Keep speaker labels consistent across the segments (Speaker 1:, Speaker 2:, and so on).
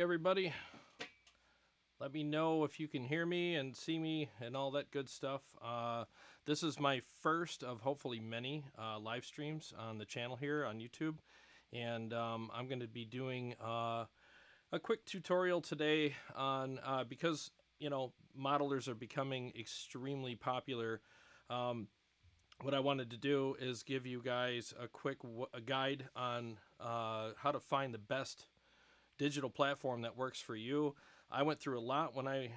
Speaker 1: Hey everybody, let me know if you can hear me and see me and all that good stuff. This is my first of hopefully many live streams on the channel here on YouTube. And I'm going to be doing a quick tutorial today on, because, modelers are becoming extremely popular. What I wanted to do is give you guys a quick guide on how to find the best digital platform that works for you. I went through a lot when I,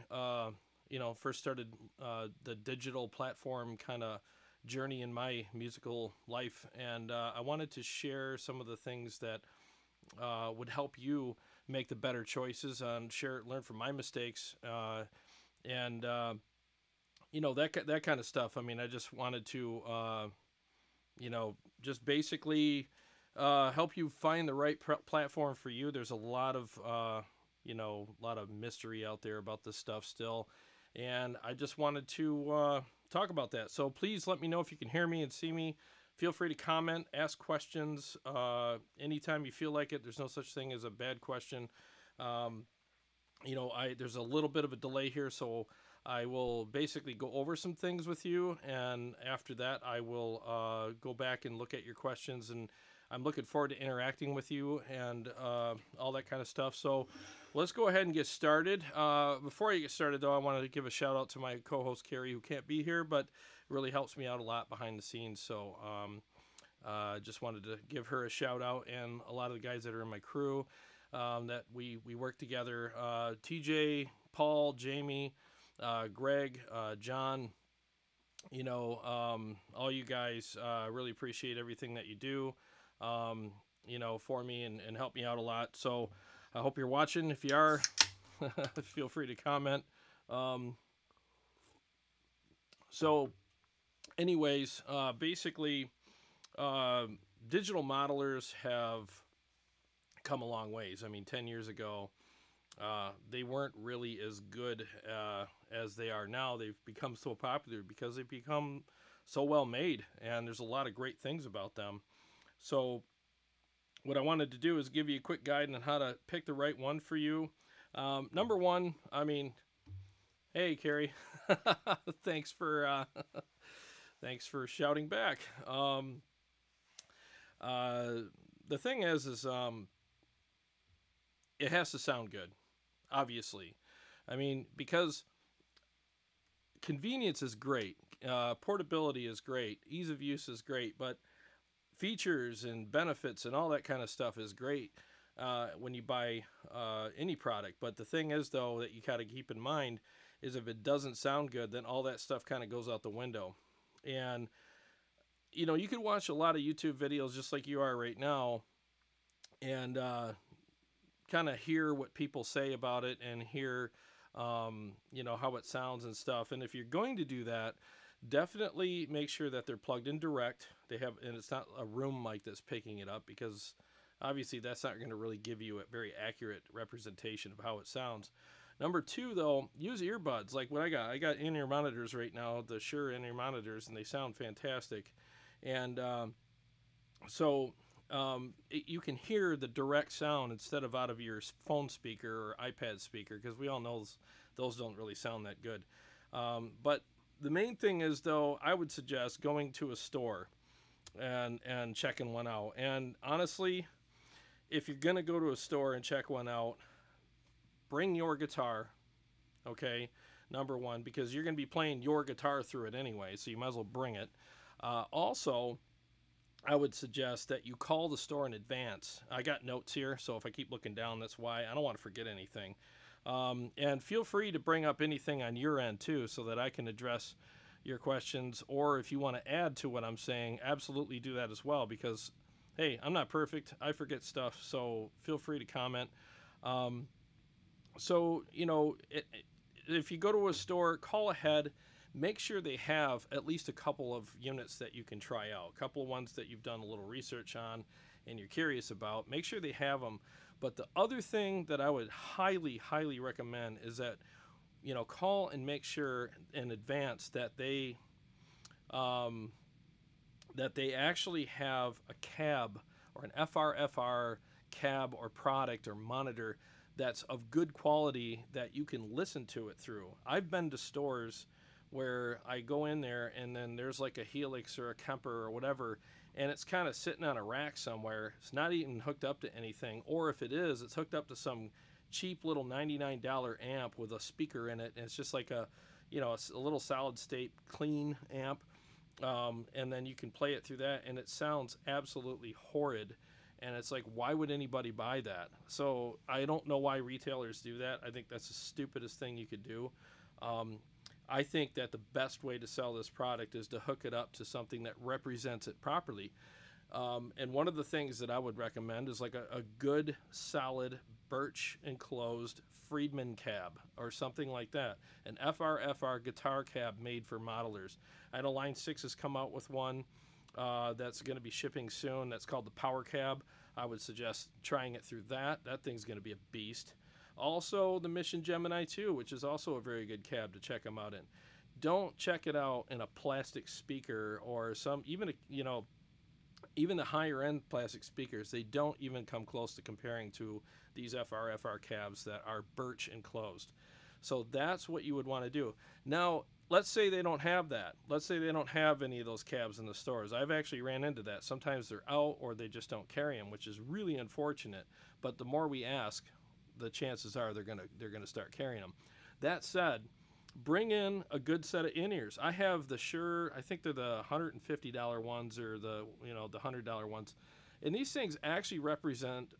Speaker 1: first started the digital platform kind of journey in my musical life, and I wanted to share some of the things that would help you make the better choices and learn from my mistakes, and that kind of stuff. I mean, I just wanted to, just basically help you find the right platform for you. There's a lot of mystery out there about this stuff still, and I just wanted to talk about that. So please let me know if you can hear me and see me. Feel free to comment, ask questions anytime you feel like it. There's no such thing as a bad question. There's a little bit of a delay here, so I will basically go over some things with you, and after that I will go back and look at your questions, and I'm looking forward to interacting with you and all that kind of stuff. So let's go ahead and get started. Before I get started, though, I wanted to give a shout out to my co-host Carrie, who can't be here, but really helps me out a lot behind the scenes. So just wanted to give her a shout out, and a lot of the guys that are in my crew that we work together. TJ, Paul, Jamie, Greg, John, all you guys, really appreciate everything that you do, for me and help me out a lot. So I hope you're watching. If you are, feel free to comment. So anyways, basically, digital modelers have come a long ways. I mean, 10 years ago, they weren't really as good as they are now. They've become so popular because they've become so well made, and there's a lot of great things about them. So what I wanted to do is give you a quick guide on how to pick the right one for you. Number one, I mean, hey Carrie, thanks for shouting back. The thing is it has to sound good, obviously. I mean, because convenience is great, portability is great, ease of use is great, but features and benefits and all that kind of stuff is great when you buy any product. But the thing is, though, that you got to keep in mind is if it doesn't sound good, then all that stuff kind of goes out the window. And you can watch a lot of YouTube videos just like you are right now, and kind of hear what people say about it and hear how it sounds and stuff. And if you're going to do that, definitely make sure that they're plugged in direct. And it's not a room mic that's picking it up, because obviously that's not going to really give you a very accurate representation of how it sounds. Number two, though, use earbuds. Like what I got in-ear monitors right now, the Shure in-ear monitors, and they sound fantastic. And you can hear the direct sound instead of out of your phone speaker or iPad speaker, because we all know those don't really sound that good. But the main thing is, though, I would suggest going to a store and checking one out. And honestly, if you're going to go to a store and check one out, bring your guitar, okay? Number one, because you're going to be playing your guitar through it anyway, so you might as well bring it. Also, I would suggest that you call the store in advance. I got notes here, so if I keep looking down, that's why. I don't want to forget anything. And feel free to bring up anything on your end, too, so that I can address your questions. Or if you want to add to what I'm saying, absolutely do that as well, because, hey, I'm not perfect. I forget stuff, so feel free to comment. If you go to a store, call ahead. Make sure they have at least a couple of units that you can try out, a couple of ones that you've done a little research on and you're curious about. Make sure they have them. But the other thing that I would highly, highly recommend is that, call and make sure in advance that they actually have a cab or an FRFR cab or product or monitor that's of good quality that you can listen to it through. I've been to stores where I go in there and then there's like a Helix or a Kemper or whatever, and it's kind of sitting on a rack somewhere. It's not even hooked up to anything, or if it is, it's hooked up to some cheap little $99 amp with a speaker in it, and it's just like a, you know, a little solid state clean amp, and then you can play it through that, and it sounds absolutely horrid. And it's like, why would anybody buy that? So I don't know why retailers do that. I think that's the stupidest thing you could do. I think that the best way to sell this product is to hook it up to something that represents it properly. And one of the things that I would recommend is like a good, solid birch enclosed Friedman cab or something like that. An FRFR guitar cab made for modelers. I know Line 6 has come out with one that's going to be shipping soon. That's called the Power Cab. I would suggest trying it through that. That thing's going to be a beast. Also, the Mission Gemini 2, which is also a very good cab to check them out in. Don't check it out in a plastic speaker or some, even, you know, even the higher end plastic speakers. They don't even come close to comparing to these FRFR cabs that are birch enclosed. So that's what you would want to do. Now, let's say they don't have that. Let's say they don't have any of those cabs in the stores. I've actually ran into that. Sometimes they're out or they just don't carry them, which is really unfortunate. But the more we ask, the chances are they're gonna start carrying them. That said, bring in a good set of in-ears. I have the Shure, I think they're the $150 ones or the, you know, the $100 ones. And these things actually represent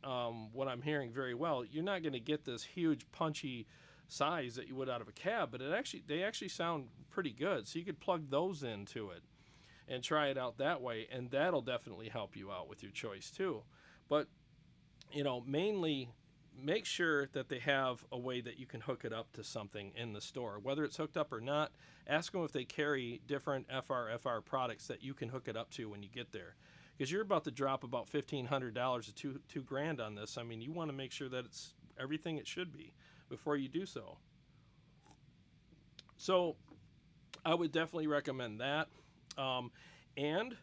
Speaker 1: what I'm hearing very well. You're not going to get this huge punchy size that you would out of a cab, but they actually sound pretty good. So you could plug those into it and try it out that way, and that'll definitely help you out with your choice too. But, you know, mainly make sure that they have a way that you can hook it up to something in the store. Whether it's hooked up or not, ask them if they carry different FRFR products that you can hook it up to when you get there. Because you're about to drop about $1,500 to $2,000 on this. I mean, you want to make sure that it's everything it should be before you do so. So I would definitely recommend that. And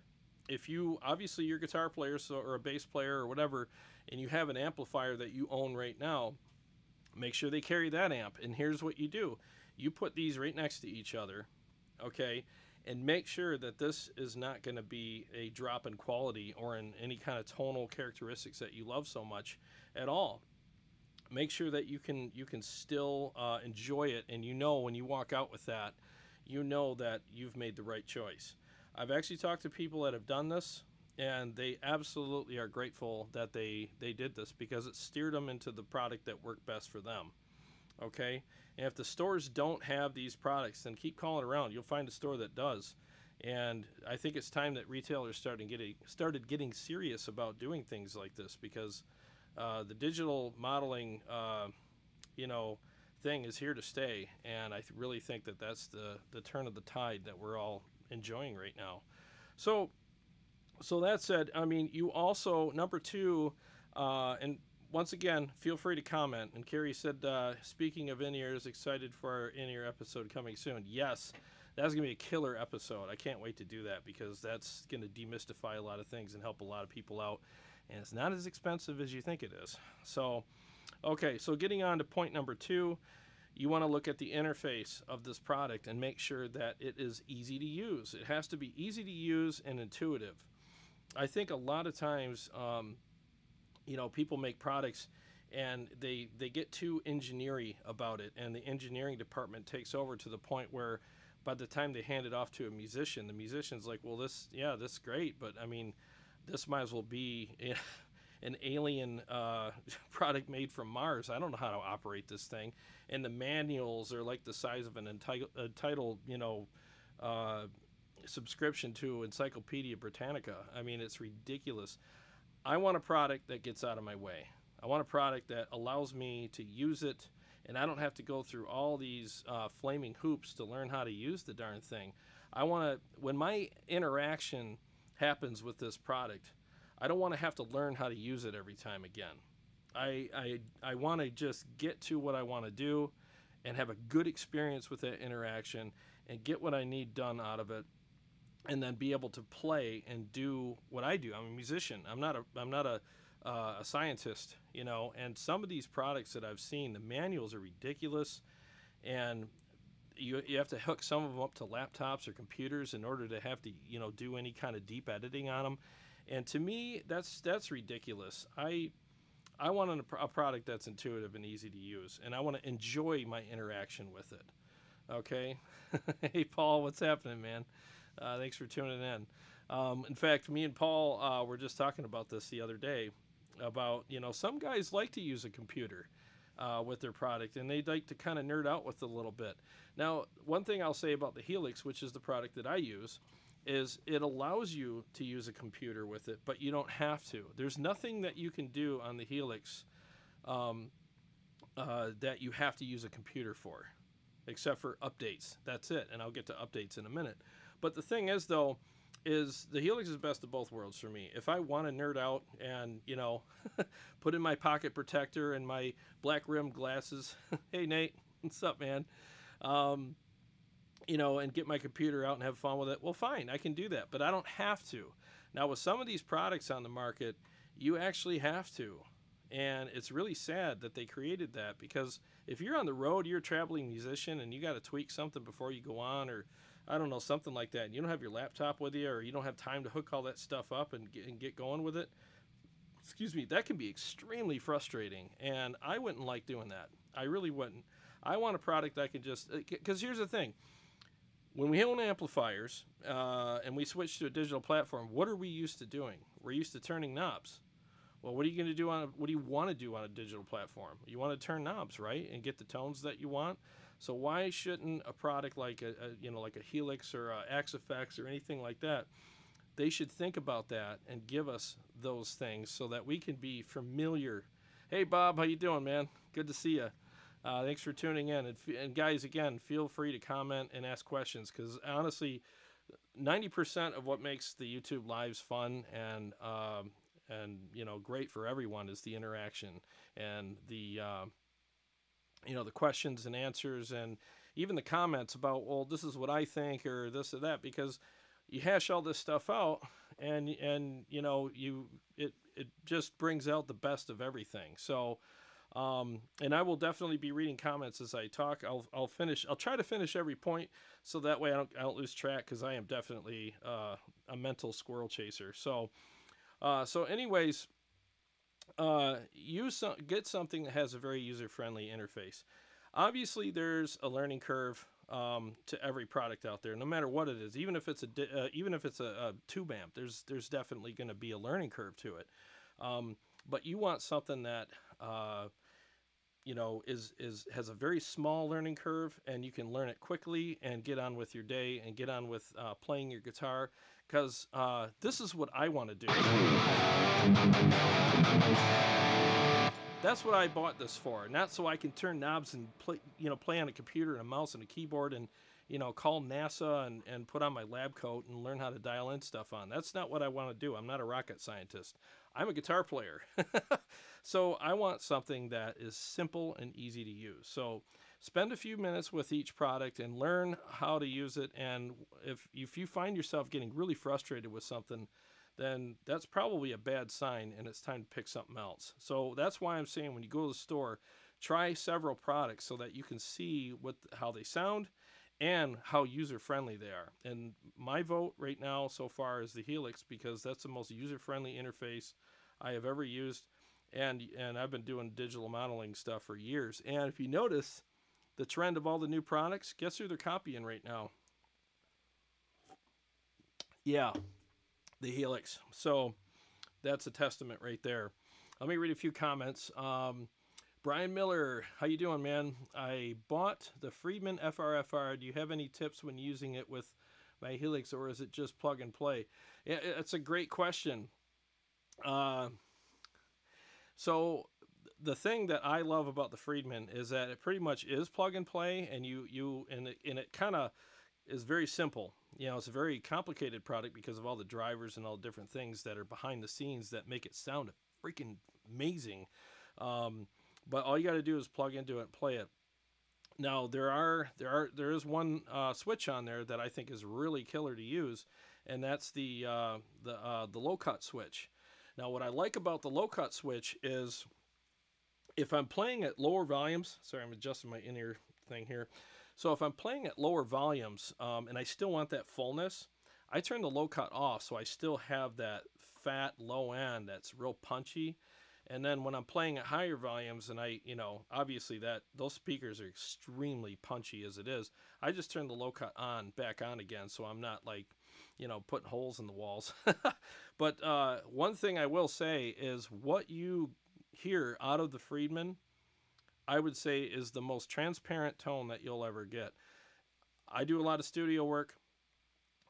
Speaker 1: if you, obviously you're a guitar player or a bass player or whatever, and you have an amplifier that you own right now, make sure they carry that amp. And here's what you do. You put these right next to each other, okay? And make sure that this is not going to be a drop in quality or in any kind of tonal characteristics that you love so much at all. Make sure that you can still enjoy it, and you know when you walk out with that, you know that you've made the right choice. I've actually talked to people that have done this, and they absolutely are grateful that they did this because it steered them into the product that worked best for them. Okay, and if the stores don't have these products, then keep calling around. You'll find a store that does. And I think it's time that retailers started getting serious about doing things like this, because the digital modeling, you know, thing is here to stay. And I really think that that's the turn of the tide that we're all enjoying right now. So that said, I mean, you also, number two, and once again, feel free to comment. And Carrie said, speaking of in-ears, excited for our in-ear episode coming soon. Yes, that's going to be a killer episode. I can't wait to do that because that's going to demystify a lot of things and help a lot of people out. And it's not as expensive as you think it is. So, okay, so getting on to point number two, you want to look at the interface of this product and make sure that it is easy to use. It has to be easy to use and intuitive. I think a lot of times, you know, people make products and they get too engineering about it, and the engineering department takes over to the point where by the time they hand it off to a musician, the musician's like, well, this is great, but I mean, this might as well be an alien product made from Mars. I don't know how to operate this thing. And the manuals are like the size of an entitled, you know, subscription to Encyclopedia Britannica. I mean, it's ridiculous. I want a product that gets out of my way. I want a product that allows me to use it, and I don't have to go through all these flaming hoops to learn how to use the darn thing. I want to, when my interaction happens with this product, I don't want to have to learn how to use it every time again. I want to just get to what I want to do and have a good experience with that interaction and get what I need done out of it, and then be able to play and do what I do. I'm a musician. I'm not a a scientist, you know, and some of these products that I've seen, the manuals are ridiculous, and you have to hook some of them up to laptops or computers in order to have to, you know, do any kind of deep editing on them. And to me, that's ridiculous. I want a product that's intuitive and easy to use, and I want to enjoy my interaction with it. Okay. Hey, Paul, what's happening, man? Thanks for tuning in. In fact, me and Paul were just talking about this the other day about, you know, some guys like to use a computer with their product, and they like to kind of nerd out with it a little bit. Now, one thing I'll say about the Helix, which is the product that I use, is it allows you to use a computer with it, but you don't have to. There's nothing that you can do on the Helix that you have to use a computer for, except for updates. That's it, and I'll get to updates in a minute. But the thing is, though, is the Helix is best of both worlds for me. If I want to nerd out and, you know, put in my pocket protector and my black rimmed glasses, hey, Nate, what's up, man? You know, and get my computer out and have fun with it, well, fine, I can do that, but I don't have to. Now, with some of these products on the market, you actually have to. And it's really sad that they created that, because if you're on the road, you're a traveling musician, and you got to tweak something before you go on, or I don't know, something like that, and you don't have your laptop with you, or you don't have time to hook all that stuff up and get going with it, excuse me, that can be extremely frustrating, and I wouldn't like doing that. I really wouldn't. I want a product I can just, because here's the thing. When we own amplifiers and we switch to a digital platform, what are we used to doing? We're used to turning knobs. Well, what are you going to do what do you want to do on a digital platform? You want to turn knobs, right, and get the tones that you want. So why shouldn't a product like like a Helix or a Axe-Fx or anything like that? They should think about that and give us those things so that we can be familiar. Hey, Bob, how you doing, man? Good to see you. Thanks for tuning in. And guys, again, feel free to comment and ask questions, because honestly, 90% of what makes the YouTube lives fun and you know, great for everyone is the interaction and the the questions and answers, and even the comments about, well, this is what I think, or this or that, because you hash all this stuff out, and you know, it just brings out the best of everything. So and I will definitely be reading comments as I talk. I'll try to finish every point, so that way I don't lose track, because I am definitely a mental squirrel chaser. So anyways, get something that has a very user-friendly interface. Obviously, there's a learning curve to every product out there, no matter what it is. Even if it's a tube amp, there's definitely going to be a learning curve to it. But you want something that has a very small learning curve, and you can learn it quickly and get on with your day and get on with playing your guitar, because this is what I want to do. That's what I bought this for, not so I can turn knobs and play on a computer and a mouse and a keyboard and call NASA and put on my lab coat and learn how to dial in stuff on. That's not what I want to do. I'm not a rocket scientist. I'm a guitar player. So I want something that is simple and easy to use. So spend a few minutes with each product and learn how to use it. And if you find yourself getting really frustrated with something, then that's probably a bad sign, and it's time to pick something else. So that's why I'm saying, when you go to the store, try several products so that you can see how they sound and how user-friendly they are. And my vote right now so far is the Helix, because that's the most user-friendly interface I have ever used. And I've been doing digital modeling stuff for years. And if you notice the trend of all the new products, guess who they're copying right now? Yeah, the Helix. So that's a testament right there. Let me read a few comments. Brian Miller, how you doing, man? I bought the Friedman FRFR. Do you have any tips when using it with my Helix, or is it just plug and play? It's a great question. So the thing that I love about the Friedman is that it pretty much is plug and play, and it kind of is very simple. It's a very complicated product because of all the drivers and all the different things that are behind the scenes that make it sound freaking amazing. But all you got to do is plug into it and play it. Now there is one switch on there that I think is really killer to use, and that's the low cut switch. Now, what I like about the low cut switch is if I'm playing at lower volumes, sorry, I'm adjusting my in-ear thing here. So if I'm playing at lower volumes and I still want that fullness, I turn the low cut off so I still have that fat low end that's real punchy. And then when I'm playing at higher volumes, and obviously those speakers are extremely punchy as it is, I just turn the low cut back on again, so I'm not like, putting holes in the walls. But one thing I will say is what you hear out of the Friedman, I would say is the most transparent tone that you'll ever get. I do a lot of studio work.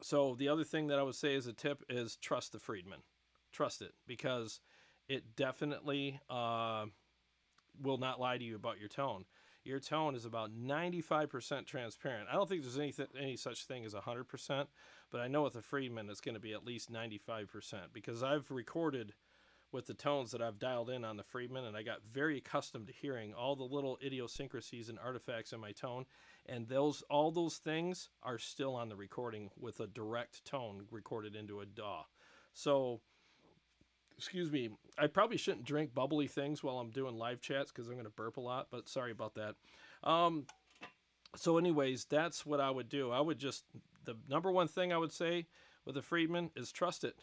Speaker 1: So the other thing that I would say as a tip is trust the Friedman. Trust it, because it definitely will not lie to you about your tone. Your tone is about 95% transparent. I don't think there's any such thing as 100%, but I know with the Friedman it's going to be at least 95% because I've recorded with the tones that I've dialed in on the Friedman, and I got very accustomed to hearing all the little idiosyncrasies and artifacts in my tone, and all those things are still on the recording with a direct tone recorded into a DAW. So, excuse me, I probably shouldn't drink bubbly things while I'm doing live chats because I'm going to burp a lot, but sorry about that. So anyways, that's what I would do. The number one thing I would say with the Friedman is trust it.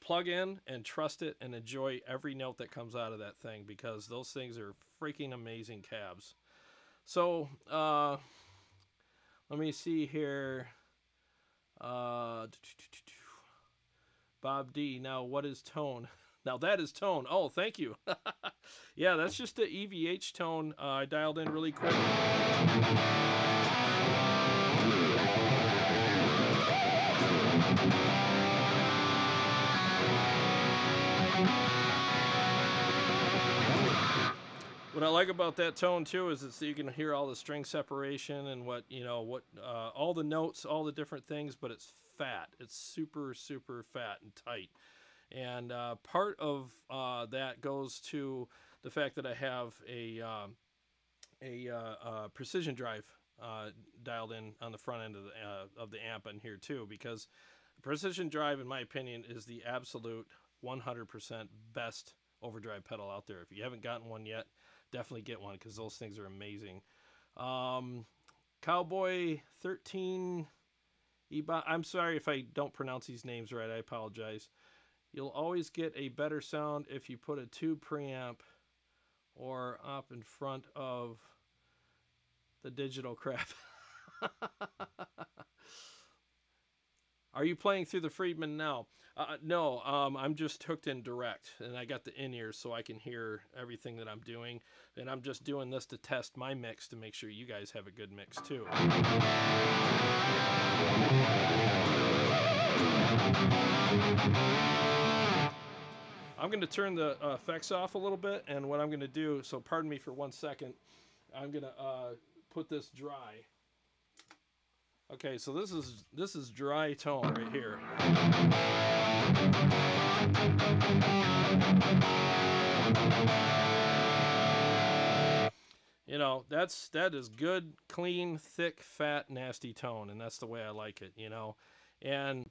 Speaker 1: Plug in and trust it and enjoy every note that comes out of that thing because those things are freaking amazing cabs. So, let me see here. Bob D. Now, what is tone? Now, that is tone. Oh, thank you. Yeah, that's just the EVH tone I dialed in really quick. What I like about that tone too is you can hear all the string separation and all the notes, all the different things, but it's fat. It's super, super fat and tight. And part of that goes to the fact that I have a precision drive dialed in on the front end of the amp in here too, because precision drive, in my opinion, is the absolute 100% best overdrive pedal out there. If you haven't gotten one yet, definitely get one because those things are amazing. Cowboy 13 I'm sorry if I don't pronounce these names right. I apologize. You'll always get a better sound if you put a tube preamp or up in front of the digital crap. Are you playing through the Friedman now? No, I'm just hooked in direct, and I got the in-ears so I can hear everything that I'm doing. And I'm just doing this to test my mix to make sure you guys have a good mix too. I'm going to turn the effects off a little bit, and what I'm going to do, so pardon me for 1 second, I'm going to put this dry. Okay, so this is dry tone right here. That is good, clean, thick, fat, nasty tone, and that's the way I like it, And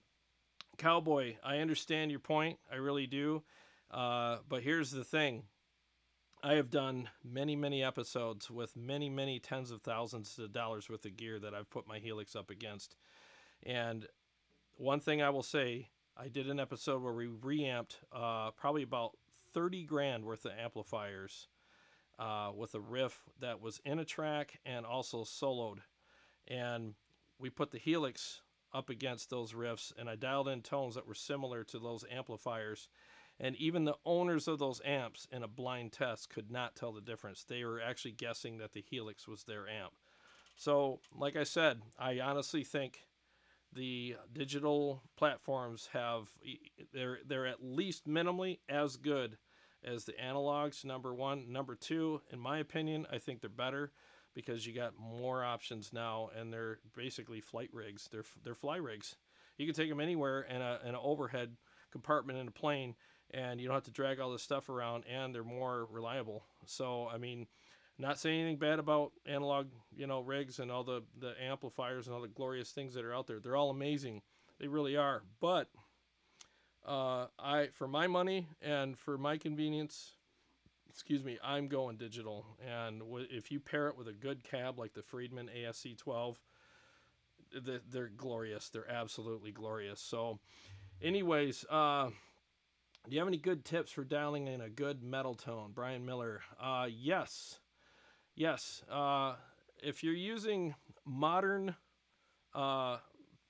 Speaker 1: Cowboy, I understand your point, I really do. But here's the thing. I have done many, many episodes with many, many tens of thousands of dollars worth of gear that I've put my Helix up against. And one thing I will say, I did an episode where we reamped probably about 30 grand worth of amplifiers with a riff that was in a track and also soloed. And we put the Helix up against those riffs, and I dialed in tones that were similar to those amplifiers. And even the owners of those amps in a blind test could not tell the difference. They were actually guessing that the Helix was their amp. So, like I said, I honestly think the digital platforms they're at least minimally as good as the analogs, number one. Number two, in my opinion, I think they're better because you got more options now, and they're basically flight rigs. They're fly rigs. You can take them anywhere in an overhead compartment in a plane, and you don't have to drag all this stuff around, and they're more reliable. So, I mean, not saying anything bad about analog, rigs and all the amplifiers and all the glorious things that are out there. They're all amazing. They really are. But For my money and for my convenience, excuse me, I'm going digital. And if you pair it with a good cab like the Friedman ASC 12, they're glorious. They're absolutely glorious. So, anyways, do you have any good tips for dialing in a good metal tone, Brian Miller? Yes, yes. If you're using modern uh,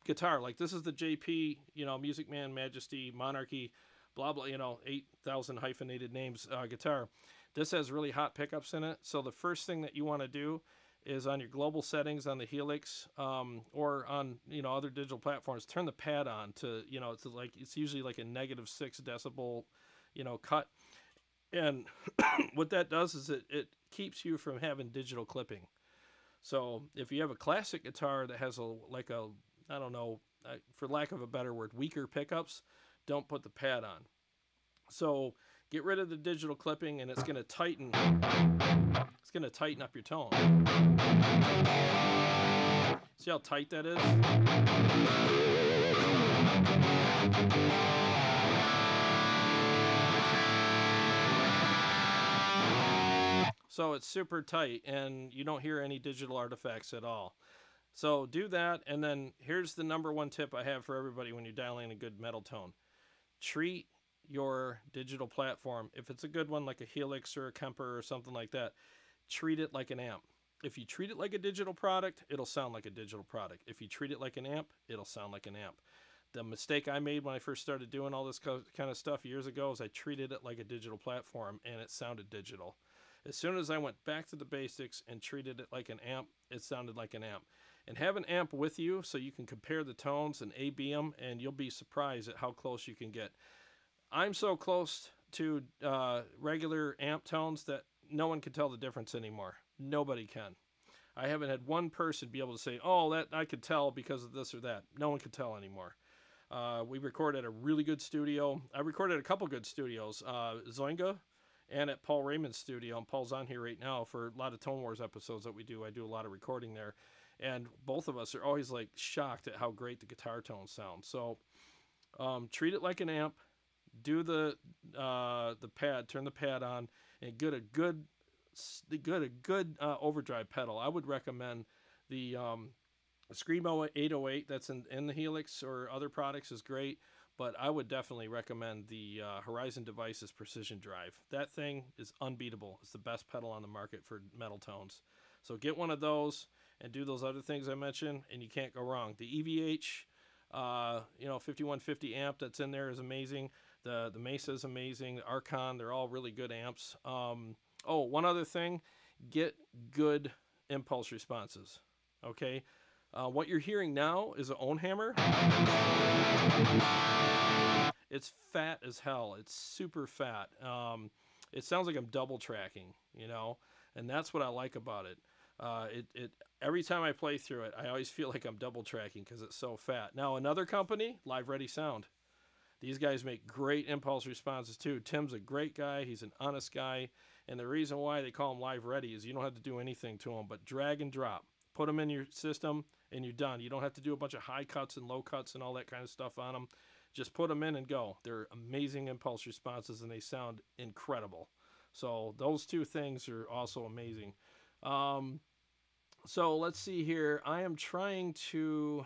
Speaker 1: guitar, like this is the JP, Music Man, Majesty, Monarchy, blah blah, 8,000 hyphenated names guitar. This has really hot pickups in it. So the first thing that you want to do is on your global settings on the Helix, or on other digital platforms, turn the pad on to it's usually like a -6 decibel cut, and what that does is it keeps you from having digital clipping. So if you have a classic guitar that has a I don't know, for lack of a better word, weaker pickups, don't put the pad on. So get rid of the digital clipping, and it's going to tighten. It's going to tighten up your tone. See how tight that is? So it's super tight, and you don't hear any digital artifacts at all. So do that, and then here's the number one tip I have for everybody when you're dialing a good metal tone. Treat your digital platform, if it's a good one like a Helix or a Kemper or something like that, treat it like an amp. If you treat it like a digital product, it'll sound like a digital product. If you treat it like an amp, it'll sound like an amp. The mistake I made when I first started doing all this kind of stuff years ago is I treated it like a digital platform, and it sounded digital. As soon as I went back to the basics and treated it like an amp, it sounded like an amp. And have an amp with you so you can compare the tones and A/B them, and you'll be surprised at how close you can get. I'm so close to regular amp tones that no one can tell the difference anymore. Nobody can. I haven't had one person be able to say, oh, that I could tell because of this or that. No one can tell anymore. We record at a really good studio. I recorded at a couple good studios, Zoinga and at Paul Raymond's studio. And Paul's on here right now for a lot of Tone Wars episodes that we do. I do a lot of recording there. And both of us are always like shocked at how great the guitar tones sound. So treat it like an amp. Do the pad, turn the pad on, and get a good overdrive pedal. I would recommend the Screamo 808 that's in the Helix or other products is great, but I would definitely recommend the Horizon Devices Precision Drive. That thing is unbeatable. It's the best pedal on the market for metal tones. So get one of those and do those other things I mentioned, and you can't go wrong. The EVH 5150 amp that's in there is amazing. The Mesa is amazing. The Archon, they're all really good amps. One other thing, get good impulse responses. Okay, what you're hearing now is an own hammer. It's fat as hell. It's super fat. It sounds like I'm double tracking, and that's what I like about it. Every time I play through it, I always feel like I'm double tracking because it's so fat. Now another company, Live Ready Sound. These guys make great impulse responses too. Tim's a great guy. He's an honest guy. And the reason why they call him Live Ready is you don't have to do anything to them but drag and drop. Put them in your system and you're done. You don't have to do a bunch of high cuts and low cuts and all that kind of stuff on them. Just put them in and go. They're amazing impulse responses and they sound incredible. So those two things are also amazing. So let's see here. I am trying to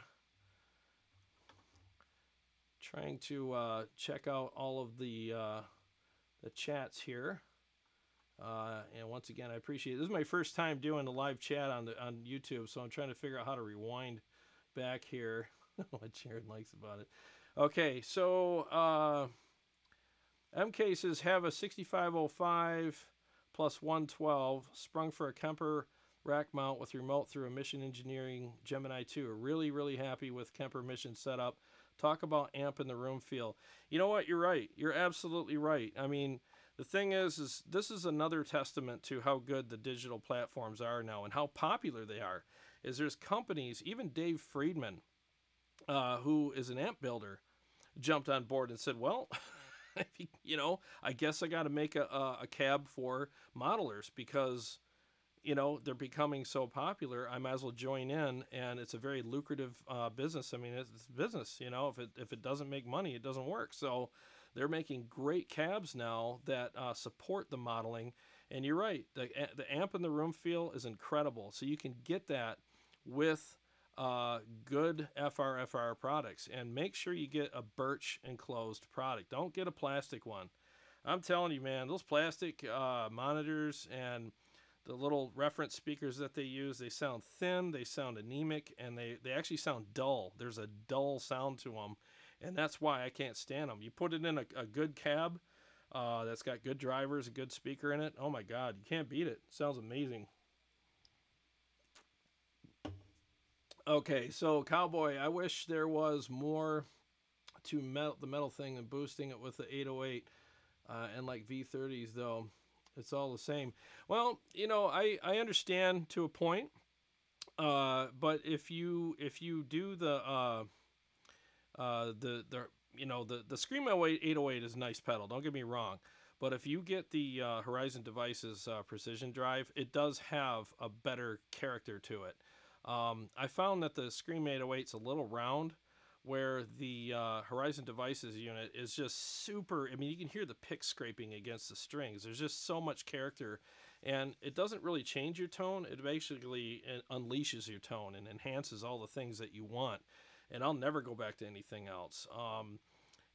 Speaker 1: check out all of the chats here. And once again, I appreciate it. This is my first time doing a live chat on YouTube, so I'm trying to figure out how to rewind back here. What Jared likes about it. Okay, so MK says have a 6505 plus 112 sprung for a Kemper rack mount with remote through a Mission Engineering Gemini 2. Really, really happy with Kemper Mission setup. Talk about amp in the room feel. You know what? You're right. You're absolutely right. I mean, the thing is this is another testament to how good the digital platforms are now and how popular they are. Is there's companies, even Dave Friedman, who is an amp builder, jumped on board and said, well, I guess I got to make a cab for modelers because, you know, they're becoming so popular, I might as well join in, and it's a very lucrative business. I mean, it's business, you know. If it doesn't make money, it doesn't work. So they're making great cabs now that support the modeling. And you're right, the amp in the room feel is incredible. So you can get that with good FR products, and make sure you get a birch enclosed product. Don't get a plastic one. I'm telling you, man, those plastic monitors and the little reference speakers that they use, they sound thin, they sound anemic, and they actually sound dull. There's a dull sound to them, and that's why I can't stand them. You put it in a good cab that's got good drivers, a good speaker in it. Oh my God, you can't beat it. Sounds amazing. Okay, so Cowboy, I wish there was more to the metal thing than boosting it with the 808 and like V30s, though. It's all the same. Well, you know, I understand to a point, but if you do the you know, the Scream 808 is a nice pedal. Don't get me wrong, but if you get the Horizon Devices precision drive, it does have a better character to it. I found that the Scream 808 is a little round, where the Horizon Devices unit is just super. I mean, you can hear the pick scraping against the strings. There's just so much character, and it doesn't really change your tone. It basically unleashes your tone and enhances all the things that you want. And I'll never go back to anything else.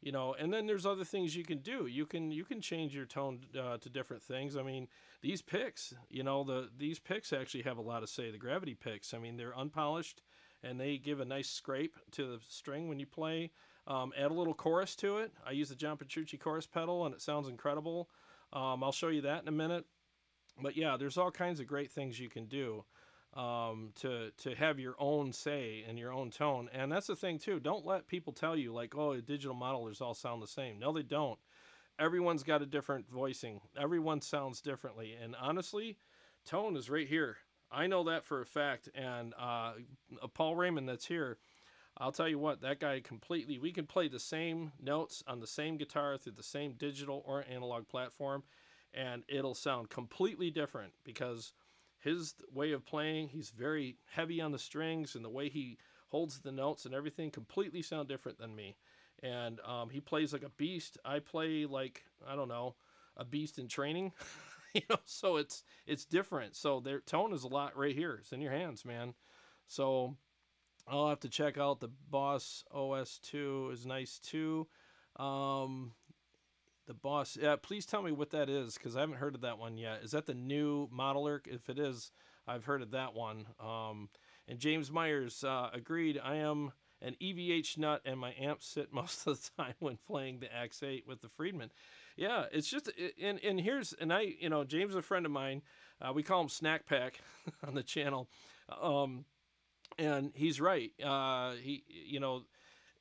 Speaker 1: You know, and then there's other things you can do. You can change your tone to different things. I mean, these picks, you know, these picks actually have a lot to say. The Gravity picks, I mean, they're unpolished, and they give a nice scrape to the string when you play. Add a little chorus to it. I use the John Petrucci chorus pedal, and it sounds incredible. I'll show you that in a minute. But yeah, there's all kinds of great things you can do to have your own say and your own tone. And that's the thing too. Don't let people tell you like, oh, digital modelers all sound the same. No, they don't. Everyone's got a different voicing. Everyone sounds differently. And honestly, tone is right here. I know that for a fact. And Paul Raymond that's here, I'll tell you what, that guy completely, we can play the same notes on the same guitar through the same digital or analog platform, and it'll sound completely different because his way of playing, he's very heavy on the strings, and the way he holds the notes and everything completely sound different than me. And he plays like a beast. I play like, I don't know, a beast in training. You know, so it's different. So their tone is a lot right here. It's in your hands, man. So I'll have to check out the Boss OS2 is nice too. The Boss, yeah, please tell me what that is, because I haven't heard of that one yet. Is that the new modeler? If it is, I've heard of that one. And James Myers agreed, I am an EVH nut, and my amps sit most of the time when playing the Axe-8 with the Friedman. Yeah, it's just, and here's, and I, you know, James is a friend of mine. We call him Snack Pack on the channel. And he's right. He, you know,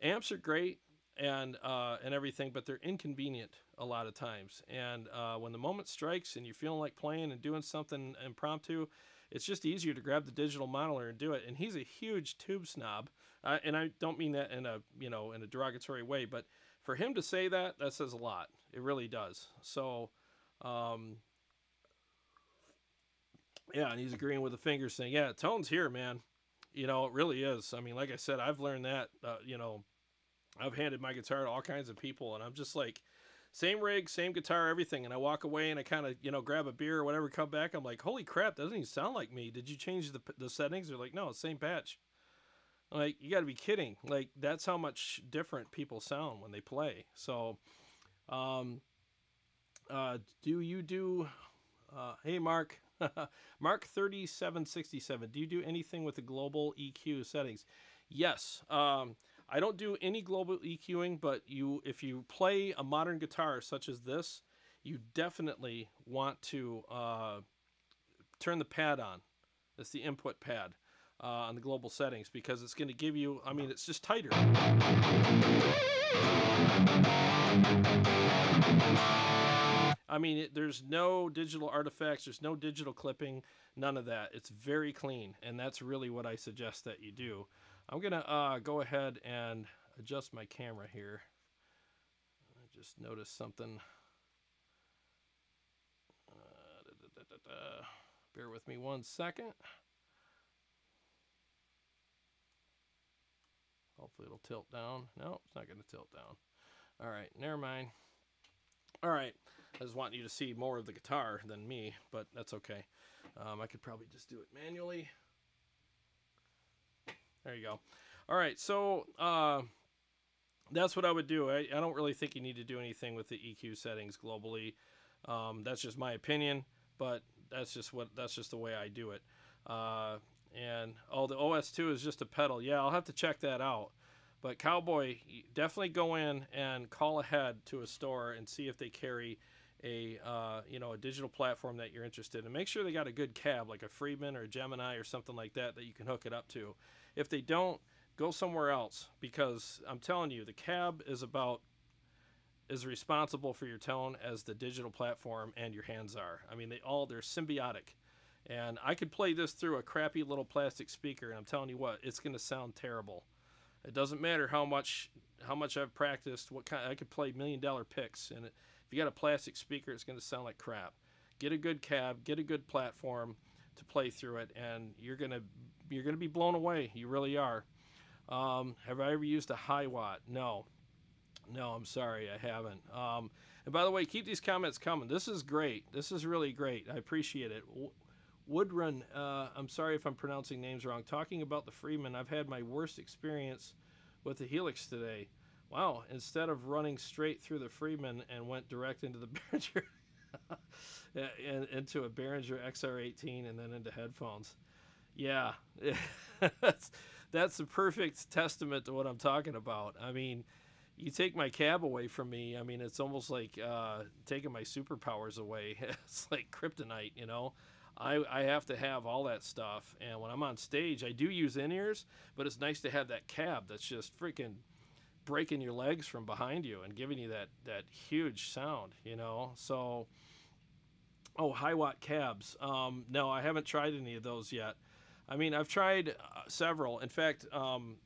Speaker 1: amps are great and everything, but they're inconvenient a lot of times. And when the moment strikes and you're feeling like playing and doing something impromptu, it's just easier to grab the digital modeler and do it. And he's a huge tube snob, and I don't mean that in a, you know, in a derogatory way, but for him to say that, that says a lot. It really does. So, yeah, and he's agreeing with the fingers, saying, yeah, tone's here, man. You know, it really is. I mean, like I said, I've learned that, you know, I've handed my guitar to all kinds of people, and I'm just like, same rig, same guitar, everything. And I walk away and I kind of, you know, grab a beer or whatever, come back. I'm like, holy crap, that doesn't even sound like me. Did you change the settings? They're like, no, same patch. I'm like, you got to be kidding. Like, that's how much different people sound when they play. So, do you do, hey, Mark, Mark 3767, do you do anything with the global EQ settings? Yes. I don't do any global EQing, but if you play a modern guitar such as this, you definitely want to turn the pad on. That's the input pad on the global settings, because it's going to give you, I mean, it's just tighter. I mean, there's no digital artifacts, there's no digital clipping, none of that. It's very clean, and that's really what I suggest that you do. I'm going to go ahead and adjust my camera here. I just noticed something. Bear with me 1 second. Hopefully it'll tilt down. No, it's not going to tilt down. All right, never mind. All right, I was wanting you to see more of the guitar than me, but that's okay. I could probably just do it manually. There you go. All right, so that's what I would do. I don't really think you need to do anything with the EQ settings globally. That's just my opinion, but that's just the way I do it. And the OS2 is just a pedal. Yeah, I'll have to check that out. But Cowboy, definitely go in and call ahead to a store and see if they carry a a digital platform that you're interested in. And make sure they got a good cab, like a Friedman or a Gemini or something like that you can hook it up to. If they don't, go somewhere else, because I'm telling you, the cab is as responsible for your tone as the digital platform and your hands are. I mean, they're symbiotic. And I could play this through a crappy little plastic speaker, and I'm telling you what, it's going to sound terrible. It doesn't matter how much I've practiced, I could play $1 million picks, and if you got a plastic speaker, it's going to sound like crap. Get a good cab, get a good platform to play through it, and you're gonna be blown away. You really are. Have I ever used a Hiwatt? No, I'm sorry, I haven't. And by the way, keep these comments coming. This is great. This is really great. I appreciate it. Woodrun, I'm sorry if I'm pronouncing names wrong. Talking about the Friedman, I've had my worst experience with the Helix today. Wow, instead of running straight through the Friedman and went direct into the Behringer, and into a Behringer XR18 and then into headphones. Yeah, that's a perfect testament to what I'm talking about. I mean, you take my cab away from me, I mean, it's almost like taking my superpowers away. It's like kryptonite, you know? I have to have all that stuff, and when I'm on stage, I do use in-ears, but it's nice to have that cab that's just freaking breaking your legs from behind you and giving you that huge sound, you know? So, Hiwatt cabs. No, I haven't tried any of those yet. I mean, I've tried several. In fact, Line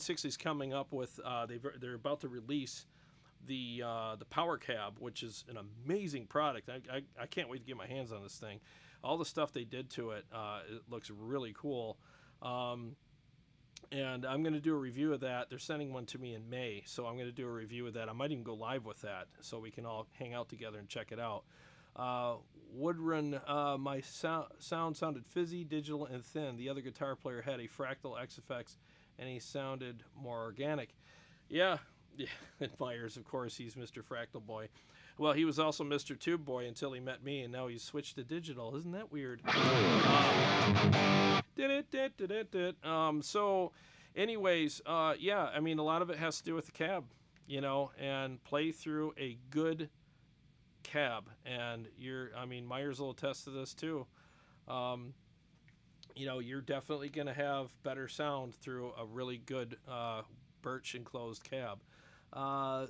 Speaker 1: 6 is coming up with, they're about to release the Power Cab, which is an amazing product. I can't wait to get my hands on this thing. All the stuff they did to it, it looks really cool. And I'm going to do a review of that. They're sending one to me in May, so I'm going to do a review of that. I might even go live with that, so we can all hang out together and check it out. Woodrun, my sound sounded fizzy, digital, and thin. The other guitar player had a Fractal XFX, and he sounded more organic. Yeah, and Myers, of course, he's Mr. Fractal Boy. Well, he was also Mr. Tube Boy until he met me, and now he's switched to digital. Isn't that weird? So, anyways, yeah, I mean, a lot of it has to do with the cab, you know, and play through a good cab. And Myers will attest to this too. You know, you're definitely going to have better sound through a really good Birch enclosed cab.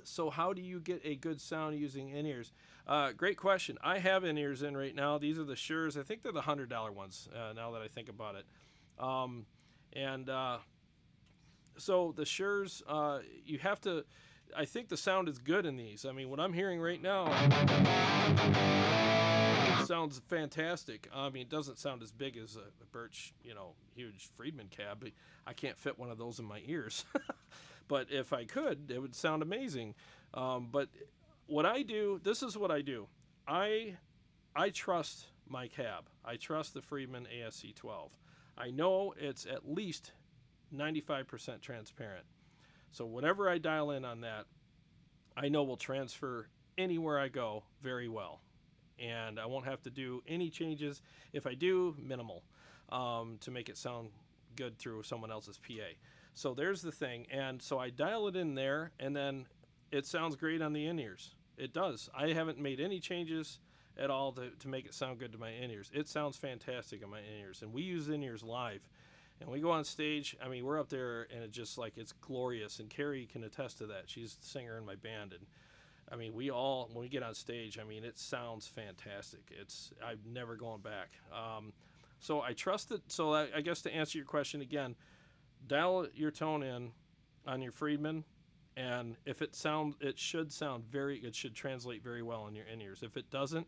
Speaker 1: So how do you get a good sound using in-ears? Great question. I have in-ears in right now. These are the Shure. I think they're the $100 ones, now that I think about it. So the Shure, you have to, I think the sound is good in these. I mean, what I'm hearing right now sounds fantastic. I mean, it doesn't sound as big as a Birch, you know, huge Friedman cab. I can't fit one of those in my ears. But if I could, it would sound amazing. But what I do, this is what I do. I trust my cab. I trust the Friedman ASC12. I know it's at least 95% transparent. So whatever I dial in on that, I know will transfer anywhere I go very well. And I won't have to do any changes. If I do, minimal, to make it sound good through someone else's PA. So there's the thing, and so I dial it in there, and then it sounds great on the in-ears. It does. I haven't made any changes at all to make it sound good to my in-ears. It sounds fantastic on my in-ears, and we use in-ears live. And we go on stage, I mean, we're up there, and it's glorious, and Carrie can attest to that. She's the singer in my band, and I mean, when we get on stage, I mean, it sounds fantastic. I'm never going back. So I trust it. So I guess to answer your question again, dial your tone in on your Friedman, and if it should translate very well in your in-ears. If it doesn't,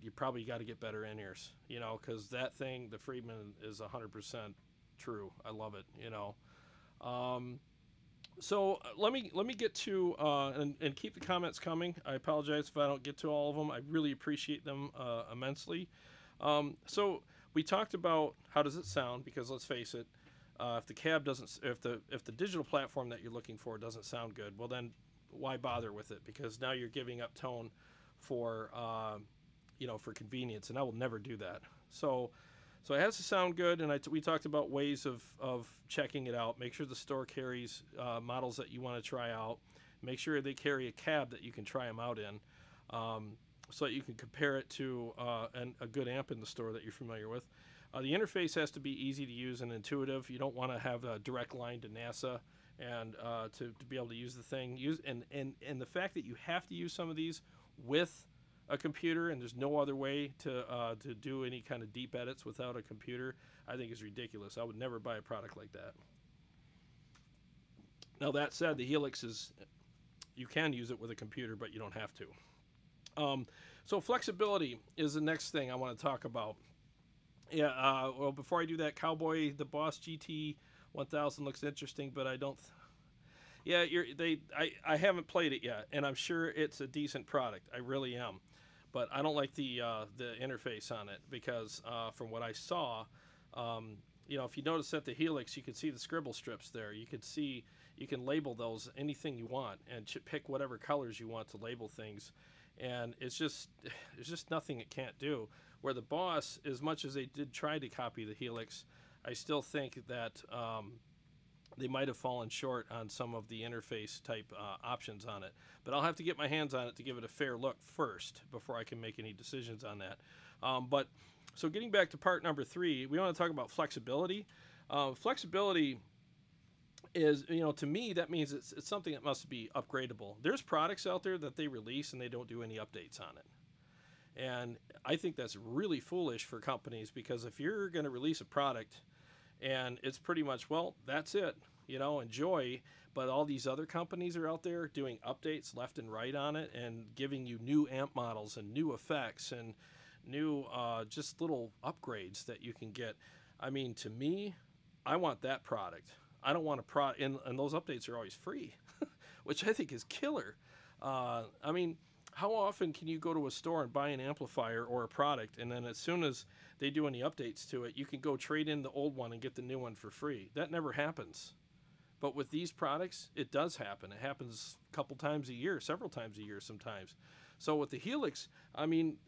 Speaker 1: you probably got to get better in-ears, you know, because that thing, the Friedman, is 100% true. I love it, you know. Um, so let me get to and keep the comments coming. I apologize if I don't get to all of them. I really appreciate them immensely. So we talked about how does it sound, because let's face it, if the cab doesn't, if the digital platform that you're looking for doesn't sound good, well then why bother with it? Because now you're giving up tone for for convenience, and I will never do that. So it has to sound good, and we talked about ways of checking it out. Make sure the store carries models that you want to try out. Make sure they carry a cab that you can try them out in, so that you can compare it to a good amp in the store that you're familiar with. The interface has to be easy to use and intuitive. You don't want to have a direct line to NASA and to be able to use the thing. And the fact that you have to use some of these with a computer, and there's no other way to do any kind of deep edits without a computer, I think is ridiculous. I would never buy a product like that. Now that said, the Helix you can use it with a computer, but you don't have to. So flexibility is the next thing I want to talk about. Yeah, well, before I do that, Cowboy, the Boss GT 1000 looks interesting, but I don't. Yeah, I haven't played it yet, and I'm sure it's a decent product. I really am, but I don't like the interface on it because from what I saw, if you notice at the Helix, you can see the scribble strips there. You can label those anything you want and pick whatever colors you want to label things, and there's just nothing it can't do. Where the Boss, as much as they did try to copy the Helix, I still think that they might have fallen short on some of the interface type options on it. But I'll have to get my hands on it to give it a fair look first before I can make any decisions on that. So getting back to part number 3, we want to talk about flexibility. Flexibility is, to me, that means it's something that must be upgradable. There's products out there that they release and they don't do any updates on it. And I think that's really foolish for companies, because if you're going to release a product and it's pretty much, well, that's it, enjoy, but all these other companies are out there doing updates left and right on it and giving you new amp models and new effects and new just little upgrades that you can get. I mean, to me, I want that product. I don't want a product, and those updates are always free, which I think is killer. How often can you go to a store and buy an amplifier or a product, and then as soon as they do any updates to it, you can go trade in the old one and get the new one for free? That never happens. But with these products, it does happen. It happens a couple times a year, several times a year sometimes. So with the Helix,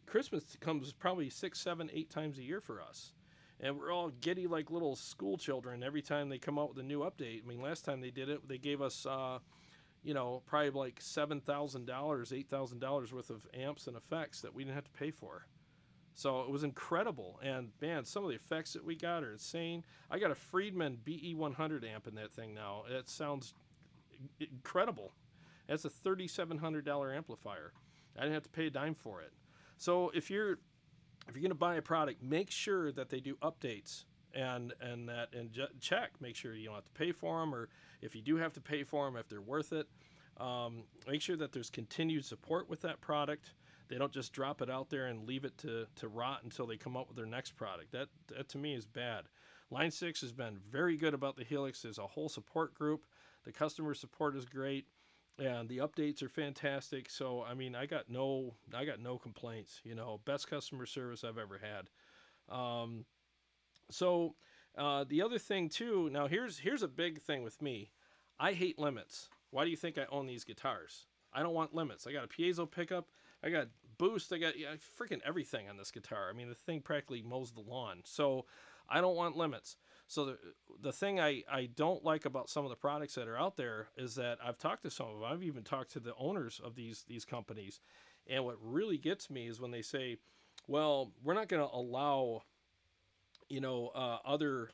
Speaker 1: Christmas comes probably 6, 7, 8 times a year for us. And we're all giddy like little school children every time they come out with a new update. Last time they did it, they gave us probably like $7,000, $8,000 worth of amps and effects that we didn't have to pay for. So it was incredible. And man, some of the effects that we got are insane. I got a Friedman BE100 amp in that thing now. It sounds incredible. That's a $3,700 amplifier. I didn't have to pay a dime for it. So if you're going to buy a product, make sure that they do updates and check. Make sure you don't have to pay for them, or if you do have to pay for them, if they're worth it. Make sure that there's continued support with that product. They don't just drop it out there and leave it to rot until they come up with their next product. That to me is bad. Line 6 has been very good about the Helix. There's a whole support group. The customer support is great, and the updates are fantastic. So I got no complaints. Best customer service I've ever had. The other thing too, now here's a big thing with me. I hate limits. Why do you think I own these guitars? I don't want limits. I got a piezo pickup, I got boost, I got freaking everything on this guitar. The thing practically mows the lawn. So I don't want limits. So the thing I don't like about some of the products that are out there is that I've talked to some of them. I've even talked to the owners of these companies. And what really gets me is when they say, well, we're not going to allow other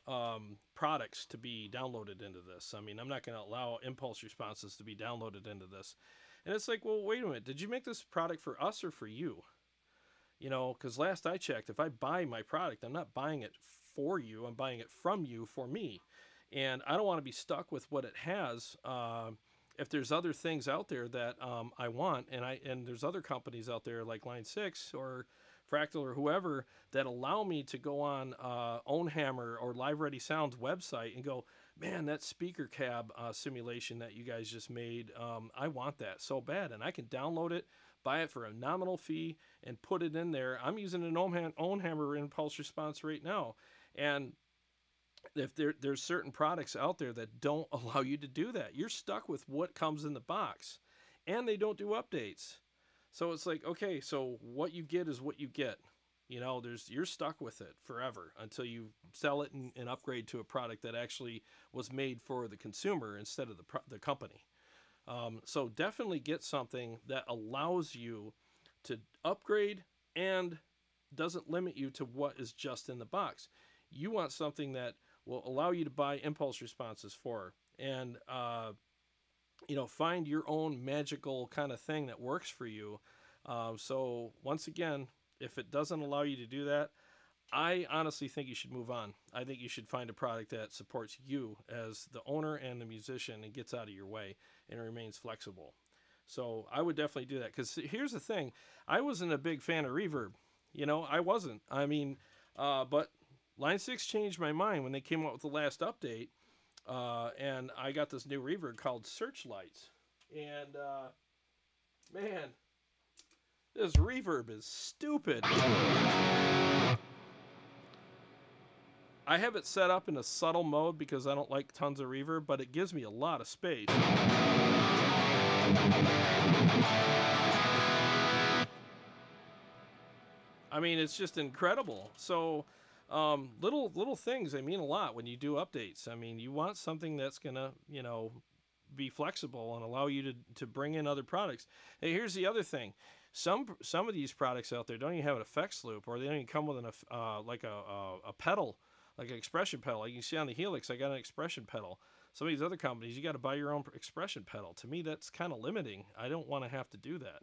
Speaker 1: products to be downloaded into this. I'm not going to allow impulse responses to be downloaded into this. And it's like, well, wait a minute. Did you make this product for us or for you? Because last I checked, if I buy my product, I'm not buying it for you. I'm buying it from you for me. And I don't want to be stuck with what it has if there's other things out there that I want, and there's other companies out there like Line 6 or Fractal or whoever that allow me to go on Ownhammer or Live Ready Sound's website and go, man, that speaker cab simulation that you guys just made, I want that so bad. And I can download it, buy it for a nominal fee, and put it in there. I'm using an Ownhammer impulse response right now. And if there's certain products out there that don't allow you to do that, you're stuck with what comes in the box. And they don't do updates. So it's like, okay, so what you get is what you get. You know, you're stuck with it forever until you sell it and upgrade to a product that actually was made for the consumer instead of the company. So definitely get something that allows you to upgrade and doesn't limit you to what is just in the box. You want something that will allow you to buy impulse responses for, and you know, find your own magical kind of thing that works for you. So once again, if it doesn't allow you to do that, I honestly think you should move on. I think you should find a product that supports you as the owner and the musician and gets out of your way and remains flexible. So I would definitely do that, because here's the thing. I wasn't a big fan of reverb. You know, I wasn't. I mean, but Line 6 changed my mind when they came out with the last update, and I got this new reverb called Searchlights. And, man, this reverb is stupid. I have it set up in a subtle mode because I don't like tons of reverb, but it gives me a lot of space. I mean, it's just incredible. So little things, they mean a lot when you do updates. I mean, you want something that's gonna, you know, be flexible and allow you to bring in other products. Hey, here's the other thing. Some of these products out there don't even have an effects loop, or they don't even come with like a pedal, like an expression pedal. Like you see on the Helix, I got an expression pedal. Some of these other companies, you got to buy your own expression pedal. To me, that's kind of limiting. I don't want to have to do that.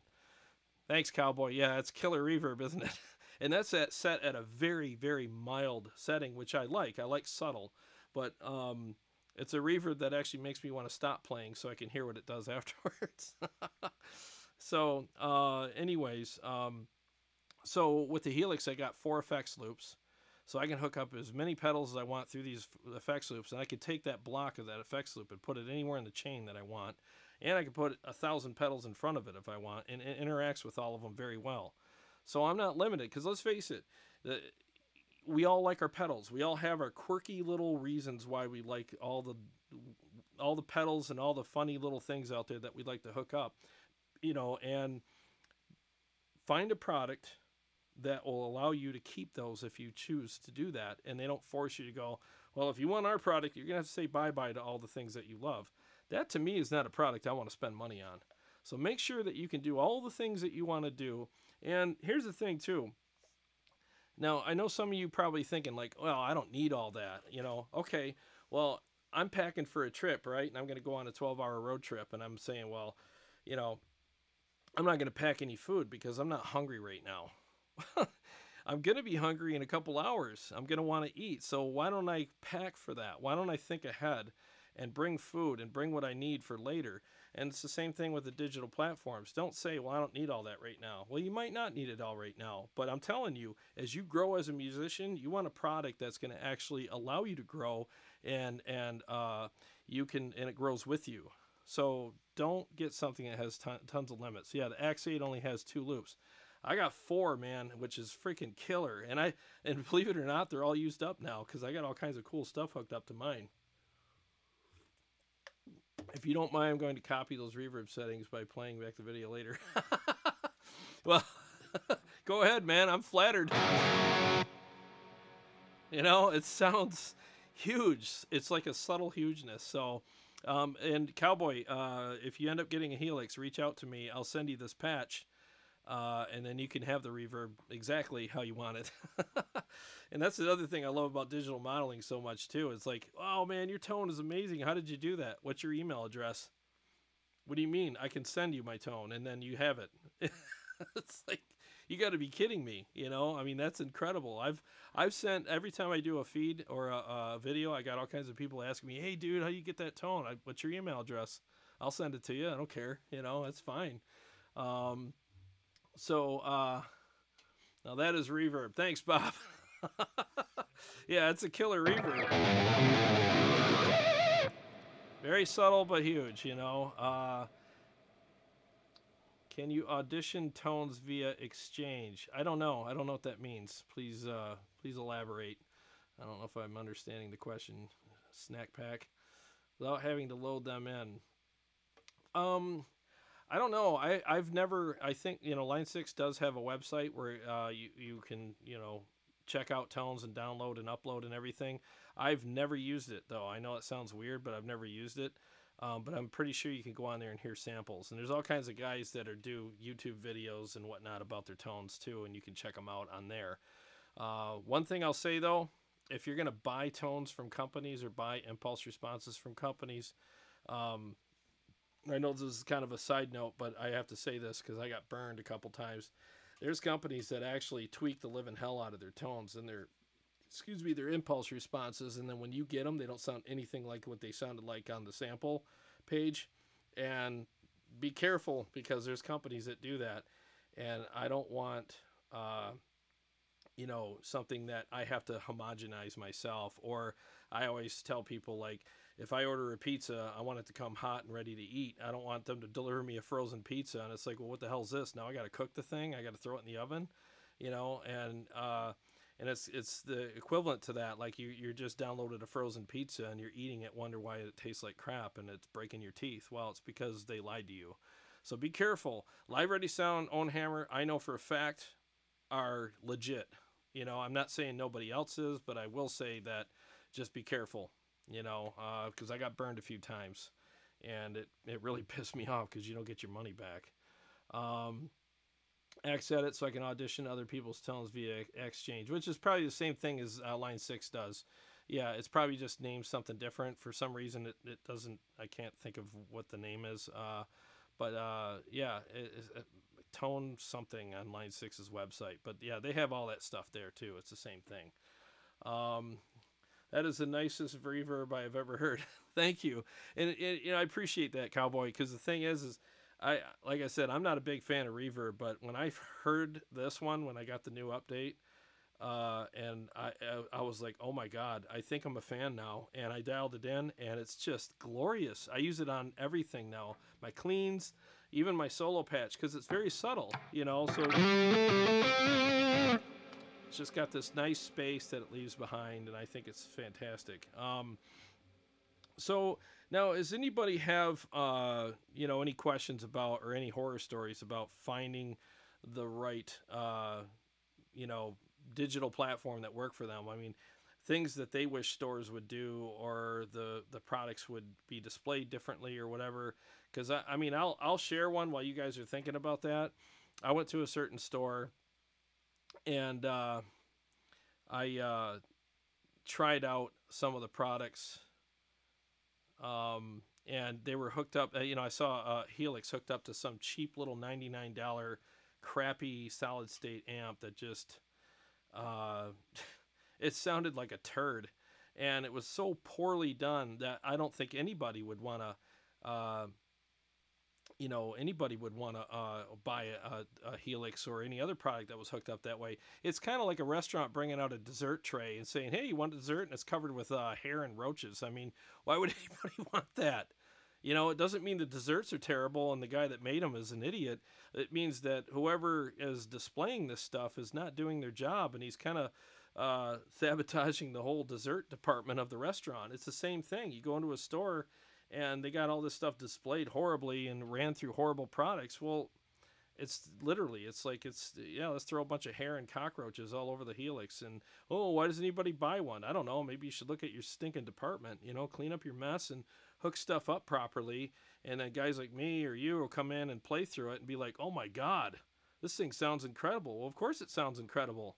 Speaker 1: Thanks, Cowboy. Yeah, it's killer reverb, isn't it? And that's set at a very, very mild setting, which I like. I like subtle, but it's a reverb that actually makes me want to stop playing so I can hear what it does afterwards. So anyways, so with the Helix, I got 4 effects loops. So I can hook up as many pedals as I want through these effects loops, and I can take that block of that effects loop and put it anywhere in the chain that I want. And I can put 1,000 pedals in front of it if I want, and it interacts with all of them very well. So I'm not limited, because let's face it, we all like our pedals. We all have our quirky little reasons why we like all the pedals and all the funny little things out there that we'd like to hook up. You know, and find a product that will allow you to keep those if you choose to do that, and they don't force you to go, well, if you want our product, you're going to have to say bye-bye to all the things that you love. That, to me, is not a product I want to spend money on. So make sure that you can do all the things that you want to do. And here's the thing, too. Now, I know some of you probably thinking, like, well, I don't need all that. You know, okay, well, I'm packing for a trip, right? And I'm going to go on a 12-hour road trip, and I'm saying, well, you know, I'm not going to pack any food because I'm not hungry right now. I'm going to be hungry in a couple hours. I'm going to want to eat. So why don't I pack for that? Why don't I think ahead and bring food and bring what I need for later? And it's the same thing with the digital platforms. Don't say, well, I don't need all that right now. Well, you might not need it all right now. But I'm telling you, as you grow as a musician, you want a product that's going to actually allow you to grow, and you can, and it grows with you. So don't get something that has tons of limits. Yeah, the Axe 8 only has 2 loops. I got 4, man, which is freaking killer. And believe it or not, they're all used up now because I got all kinds of cool stuff hooked up to mine. If you don't mind, I'm going to copy those reverb settings by playing back the video later. Well, go ahead, man. I'm flattered. You know, it sounds huge. It's like a subtle hugeness. So, and Cowboy, if you end up getting a Helix, reach out to me. I'll send you this patch. And then you can have the reverb exactly how you want it. And that's the other thing I love about digital modeling so much too. It's like, oh man, your tone is amazing. How did you do that? What's your email address? What do you mean? I can send you my tone and then you have it. It's like, you got to be kidding me. You know, I mean, that's incredible. I've sent, every time I do a feed or a video, I got all kinds of people asking me, hey dude, how do you get that tone? What's your email address? I'll send it to you. I don't care. You know, it's fine. Um, so now that is reverb. Thanks, Bob. Yeah, it's a killer reverb. Very subtle but huge. You know. Can you audition tones via Exchange? I don't know. I don't know what that means. Please elaborate. I don't know if I'm understanding the question. Snack pack, without having to load them in. Um, I don't know. I've never. I think Line 6 does have a website where you can check out tones and download and upload and everything. I've never used it though. I know it sounds weird, but I've never used it. But I'm pretty sure you can go on there and hear samples. And there's all kinds of guys that do YouTube videos and whatnot about their tones too, and you can check them out on there. One thing I'll say though, if you're gonna buy tones from companies or buy impulse responses from companies, I know this is kind of a side note, but I have to say this because I got burned a couple times. There's companies that actually tweak the living hell out of their tones and their impulse responses, and then when you get them, they don't sound anything like what they sounded like on the sample page. And be careful, because there's companies that do that, and I don't want something that I have to homogenize myself. Or I always tell people, like, if I order a pizza, I want it to come hot and ready to eat. I don't want them to deliver me a frozen pizza and it's like, well, what the hell is this? Now I got to cook the thing. I got to throw it in the oven, and it's the equivalent to that. Like you're just downloaded a frozen pizza and you're eating it, wonder why it tastes like crap and it's breaking your teeth. Well, it's because they lied to you. So be careful. Live Ready Sound, Own Hammer, I know for a fact are legit. I'm not saying nobody else is, but I will say that just be careful, because I got burned a few times and it really pissed me off because you don't get your money back. X Edit, so I can audition other people's tones via Exchange, which is probably the same thing as Line 6 does. Yeah, it's probably just named something different. For some reason, it doesn't, I can't think of what the name is. Yeah, Tone something on Line 6's website. But yeah, they have all that stuff there too. It's the same thing. That is the nicest reverb I have ever heard. Thank you. And I appreciate that, Cowboy, because the thing is like I said, I'm not a big fan of reverb, but when I heard this one, when I got the new update, and I was like, oh my God, I think I'm a fan now. And I dialed it in, and it's just glorious. I use it on everything now. My cleans, even my solo patch, because it's very subtle, so it's just got this nice space that it leaves behind, and I think it's fantastic. So now, does anybody have any questions about, or any horror stories about finding the right digital platform that work for them? I mean, things that they wish stores would do, or the products would be displayed differently or whatever. Because I'll share one while you guys are thinking about that. I went to a certain store and I tried out some of the products. And they were hooked up, I saw Helix hooked up to some cheap little $99 crappy solid state amp that just, it sounded like a turd, and it was so poorly done that I don't think anybody would want to, buy a Helix or any other product that was hooked up that way. It's kind of like a restaurant bringing out a dessert tray and saying, hey, you want dessert? And it's covered with hair and roaches. I mean, why would anybody want that? It doesn't mean the desserts are terrible and the guy that made them is an idiot. It means that whoever is displaying this stuff is not doing their job, and he's kind of sabotaging the whole dessert department of the restaurant. It's the same thing. You go into a store and they got all this stuff displayed horribly and ran through horrible products. Well, let's throw a bunch of hair and cockroaches all over the Helix. And, oh, why does anybody buy one? I don't know. Maybe you should look at your stinking department, clean up your mess and hook stuff up properly. And then guys like me or you will come in and play through it and be like, oh my God, this thing sounds incredible. Well, of course it sounds incredible.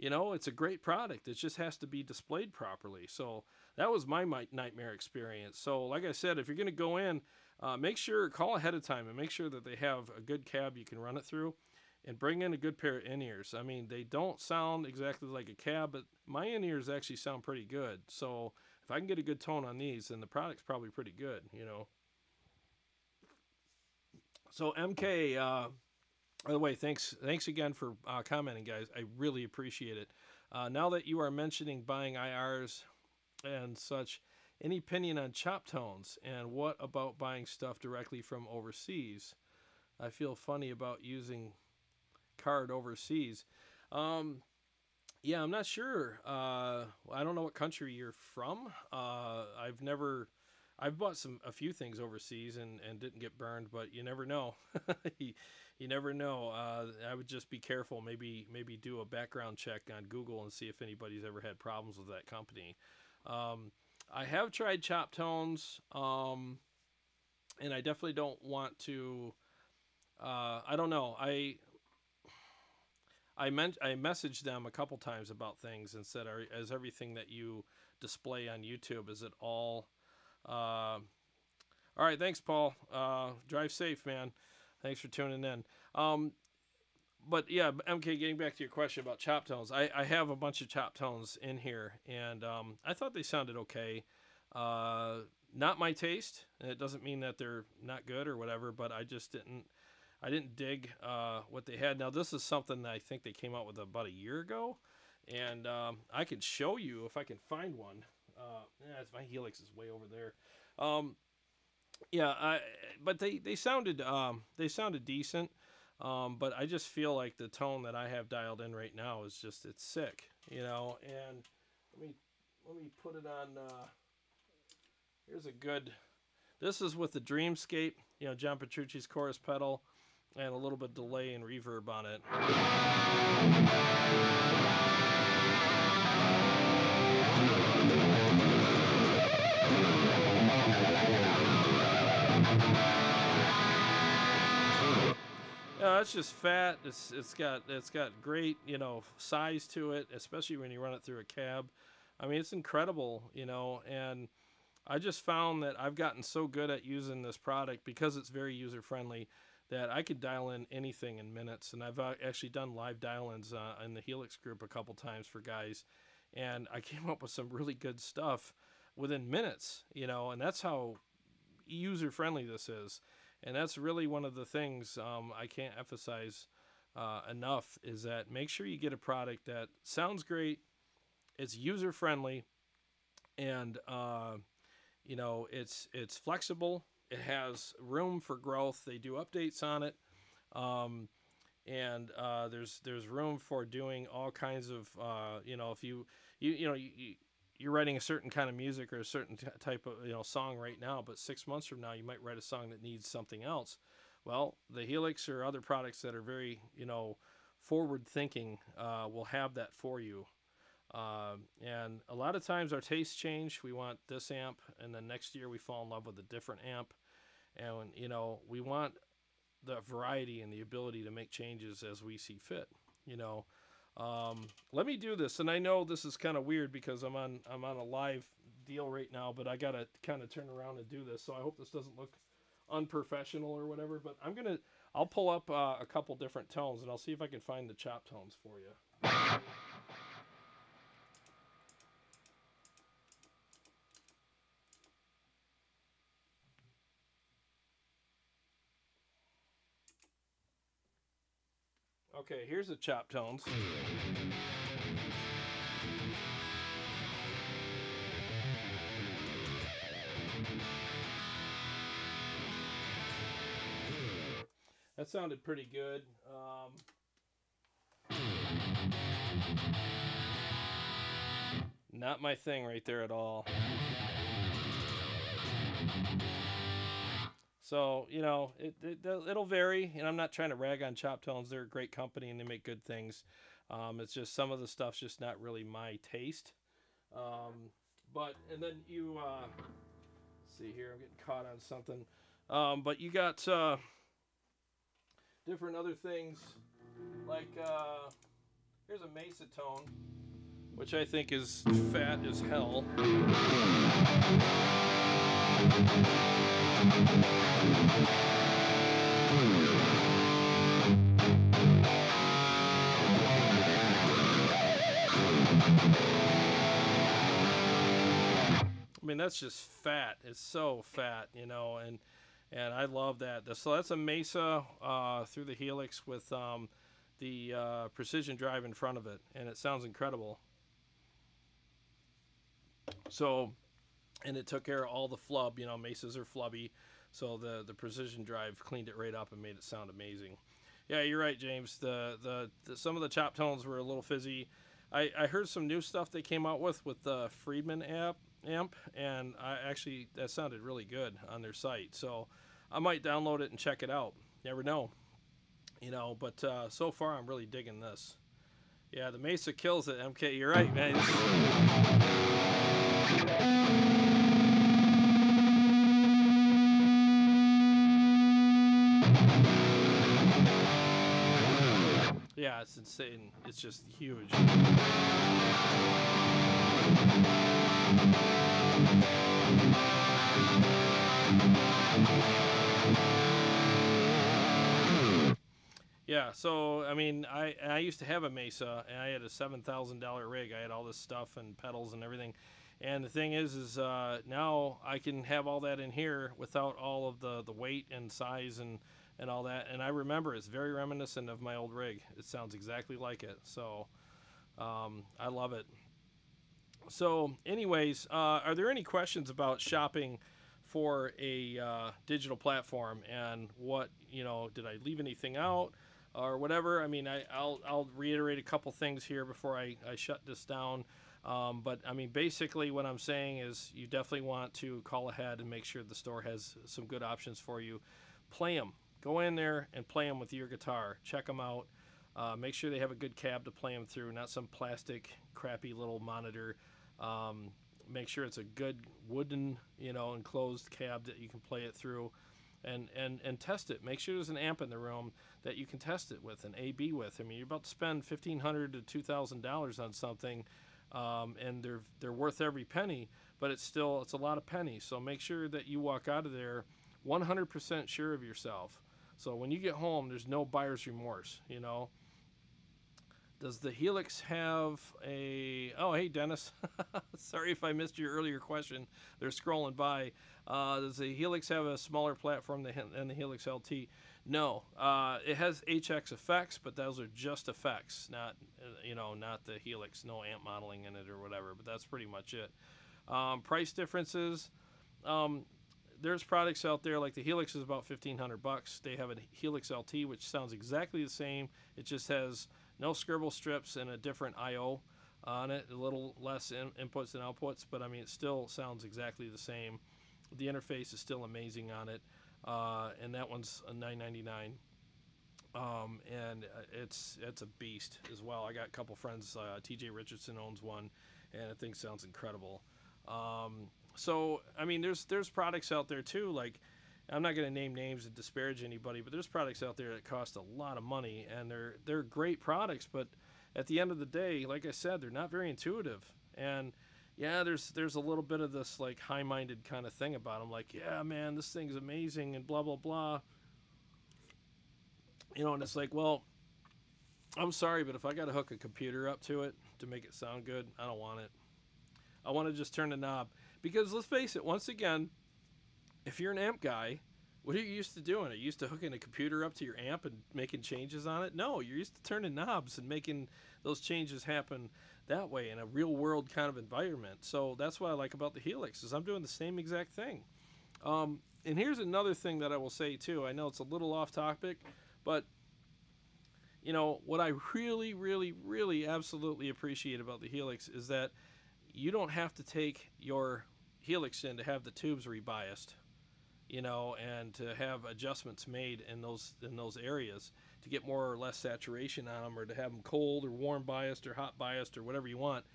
Speaker 1: It's a great product. It just has to be displayed properly. So that was my nightmare experience. So like I said, if you're going to go in, call ahead of time and make sure that they have a good cab you can run it through, and bring in a good pair of in-ears. I mean, they don't sound exactly like a cab, but my in-ears actually sound pretty good. So if I can get a good tone on these, then the product's probably pretty good, So MK, by the way, thanks again for commenting, guys. I really appreciate it. Now that you are mentioning buying IRs and such, any opinion on chop tones? And what about buying stuff directly from overseas? I feel funny about using card overseas. Um, yeah, I'm not sure. I don't know what country you're from. I've bought a few things overseas and didn't get burned, but you never know. you, you never know. I would just be careful. Maybe do a background check on Google and see if anybody's ever had problems with that company. Um, I have tried chop tones, and I definitely don't want to. I don't know. I messaged them a couple times about things and said, "Is everything that you display on YouTube, is it all?" All right, thanks, Paul. Drive safe, man. Thanks for tuning in. But yeah, MK, getting back to your question about chop tones, I have a bunch of chop tones in here, and I thought they sounded okay. Not my taste, and it doesn't mean that they're not good or whatever, but I didn't dig what they had. Now, this is something that I think they came out with about a year ago, and I could show you if I can find one. My Helix is way over there. Yeah, but they sounded decent. But I just feel like the tone that I have dialed in right now is just it's sick, you know. And let me put it on. Here's a good. This is with the Dreamscape, you know, John Petrucci's chorus pedal, and a little bit of delay and reverb on it. It's just fat. It's got great, you know, size to it, especially when you run it through a cab. I mean, it's incredible, you know. And I just found that I've gotten so good at using this product because it's very user friendly that I could dial in anything in minutes. And I've actually done live dial-ins in the Helix group a couple times for guys, and I came up with some really good stuff within minutes, you know. And that's how user friendly this is. And that's really one of the things I can't emphasize enough is that make sure you get a product that sounds great, it's user friendly, and you know it's flexible. It has room for growth. They do updates on it, and there's room for doing all kinds of you know, if you're writing a certain kind of music or a certain type of, you know, song right now, but 6 months from now you might write a song that needs something else. Well, the Helix or other products that are very, you know, forward thinking will have that for you. And a lot of times our tastes change. We want this amp, and then next year we fall in love with a different amp, and you know, we want the variety and the ability to make changes as we see fit, you know. Let me do this, and I know this is kind of weird because I'm on a live deal right now, but I gotta kind of turn around and do this, so I hope this doesn't look unprofessional or whatever. But I'll pull up a couple different tones, and I'll see if I can find the chop tones for you. Okay, here's the chop tones. That sounded pretty good. Not my thing right there at all. So, you know, it'll vary, and I'm not trying to rag on Chop Tones. They're a great company, and they make good things. It's just some of the stuff's just not really my taste. And then you, let's see here, I'm getting caught on something. But you got different other things, like here's a Mesa tone, which I think is fat as hell. I mean, that's just fat. It's so fat, you know, and and I love that. So that's a Mesa through the Helix with the precision drive in front of it, and it sounds incredible. So, and it took care of all the flub. You know, Mesas are flubby, so the precision drive cleaned it right up and made it sound amazing. Yeah, you're right, James. The some of the chop tones were a little fizzy. I heard some new stuff they came out with the Friedman amp, and I actually that sounded really good on their site. So I might download it and check it out. Never know, you know. But so far, I'm really digging this. Yeah, the Mesa kills it. MK, you're right, man. Yeah, it's insane. It's just huge. Yeah, so I mean, I used to have a Mesa, and I had a $7,000 rig. I had all this stuff and pedals and everything. And the thing is now I can have all that in here without all of the weight and size and all that. And I remember it's very reminiscent of my old rig. It sounds exactly like it. So I love it. So, anyways, are there any questions about shopping for a digital platform, and what, you know, did I leave anything out or whatever? I mean, I'll reiterate a couple things here before I shut this down. But I mean, basically, what I'm saying is you definitely want to call ahead and make sure the store has some good options for you. Play them. Go in there and play them with your guitar. Check them out. Make sure they have a good cab to play them through, not some plastic, crappy little monitor. Make sure it's a good wooden, you know, enclosed cab that you can play it through, and test it. Make sure there's an amp in the room that you can test it with, an AB with. I mean, you're about to spend $1,500 to $2,000 on something, and they're worth every penny, but it's a lot of pennies. So make sure that you walk out of there 100% sure of yourself. So when you get home, there's no buyer's remorse, you know. Does the Helix have a... Oh, hey, Dennis. Sorry if I missed your earlier question. They're scrolling by. Does the Helix have a smaller platform than the Helix LT? No. It has HX effects, but those are just effects, not, not the Helix. No amp modeling in it or whatever, but that's pretty much it. Price differences. There's products out there, like the Helix is about $1,500. They have a Helix LT, which sounds exactly the same. It just has no scribble strips and a different I/O on it, a little less inputs and outputs, but I mean, it still sounds exactly the same. The interface is still amazing on it, and that one's a $999. And it's a beast as well. I got a couple friends. TJ Richardson owns one, and the thing sounds incredible. So I mean, there's products out there too. Like, I'm not going to name names and disparage anybody, but there's products out there that cost a lot of money, and they're great products. But at the end of the day, like I said, they're not very intuitive. And yeah, there's a little bit of this like high-minded kind of thing about them. Like, yeah, man, this thing's amazing and blah blah blah. You know, and it's like, well, I'm sorry, but if I got to hook a computer up to it to make it sound good, I don't want it. I want to just turn the knob. Because let's face it, once again, if you're an amp guy, what are you used to doing? Are you used to hooking a computer up to your amp and making changes on it? No, you're used to turning knobs and making those changes happen that way in a real world kind of environment. So that's what I like about the Helix, is I'm doing the same exact thing. And here's another thing that I will say too. I know it's a little off topic, but you know, what I really, really, really absolutely appreciate about the Helix is that you don't have to take your Helix in to have the tubes rebiased, you know, and to have adjustments made in those areas to get more or less saturation on them, or to have them cold or warm biased or hot biased or whatever you want.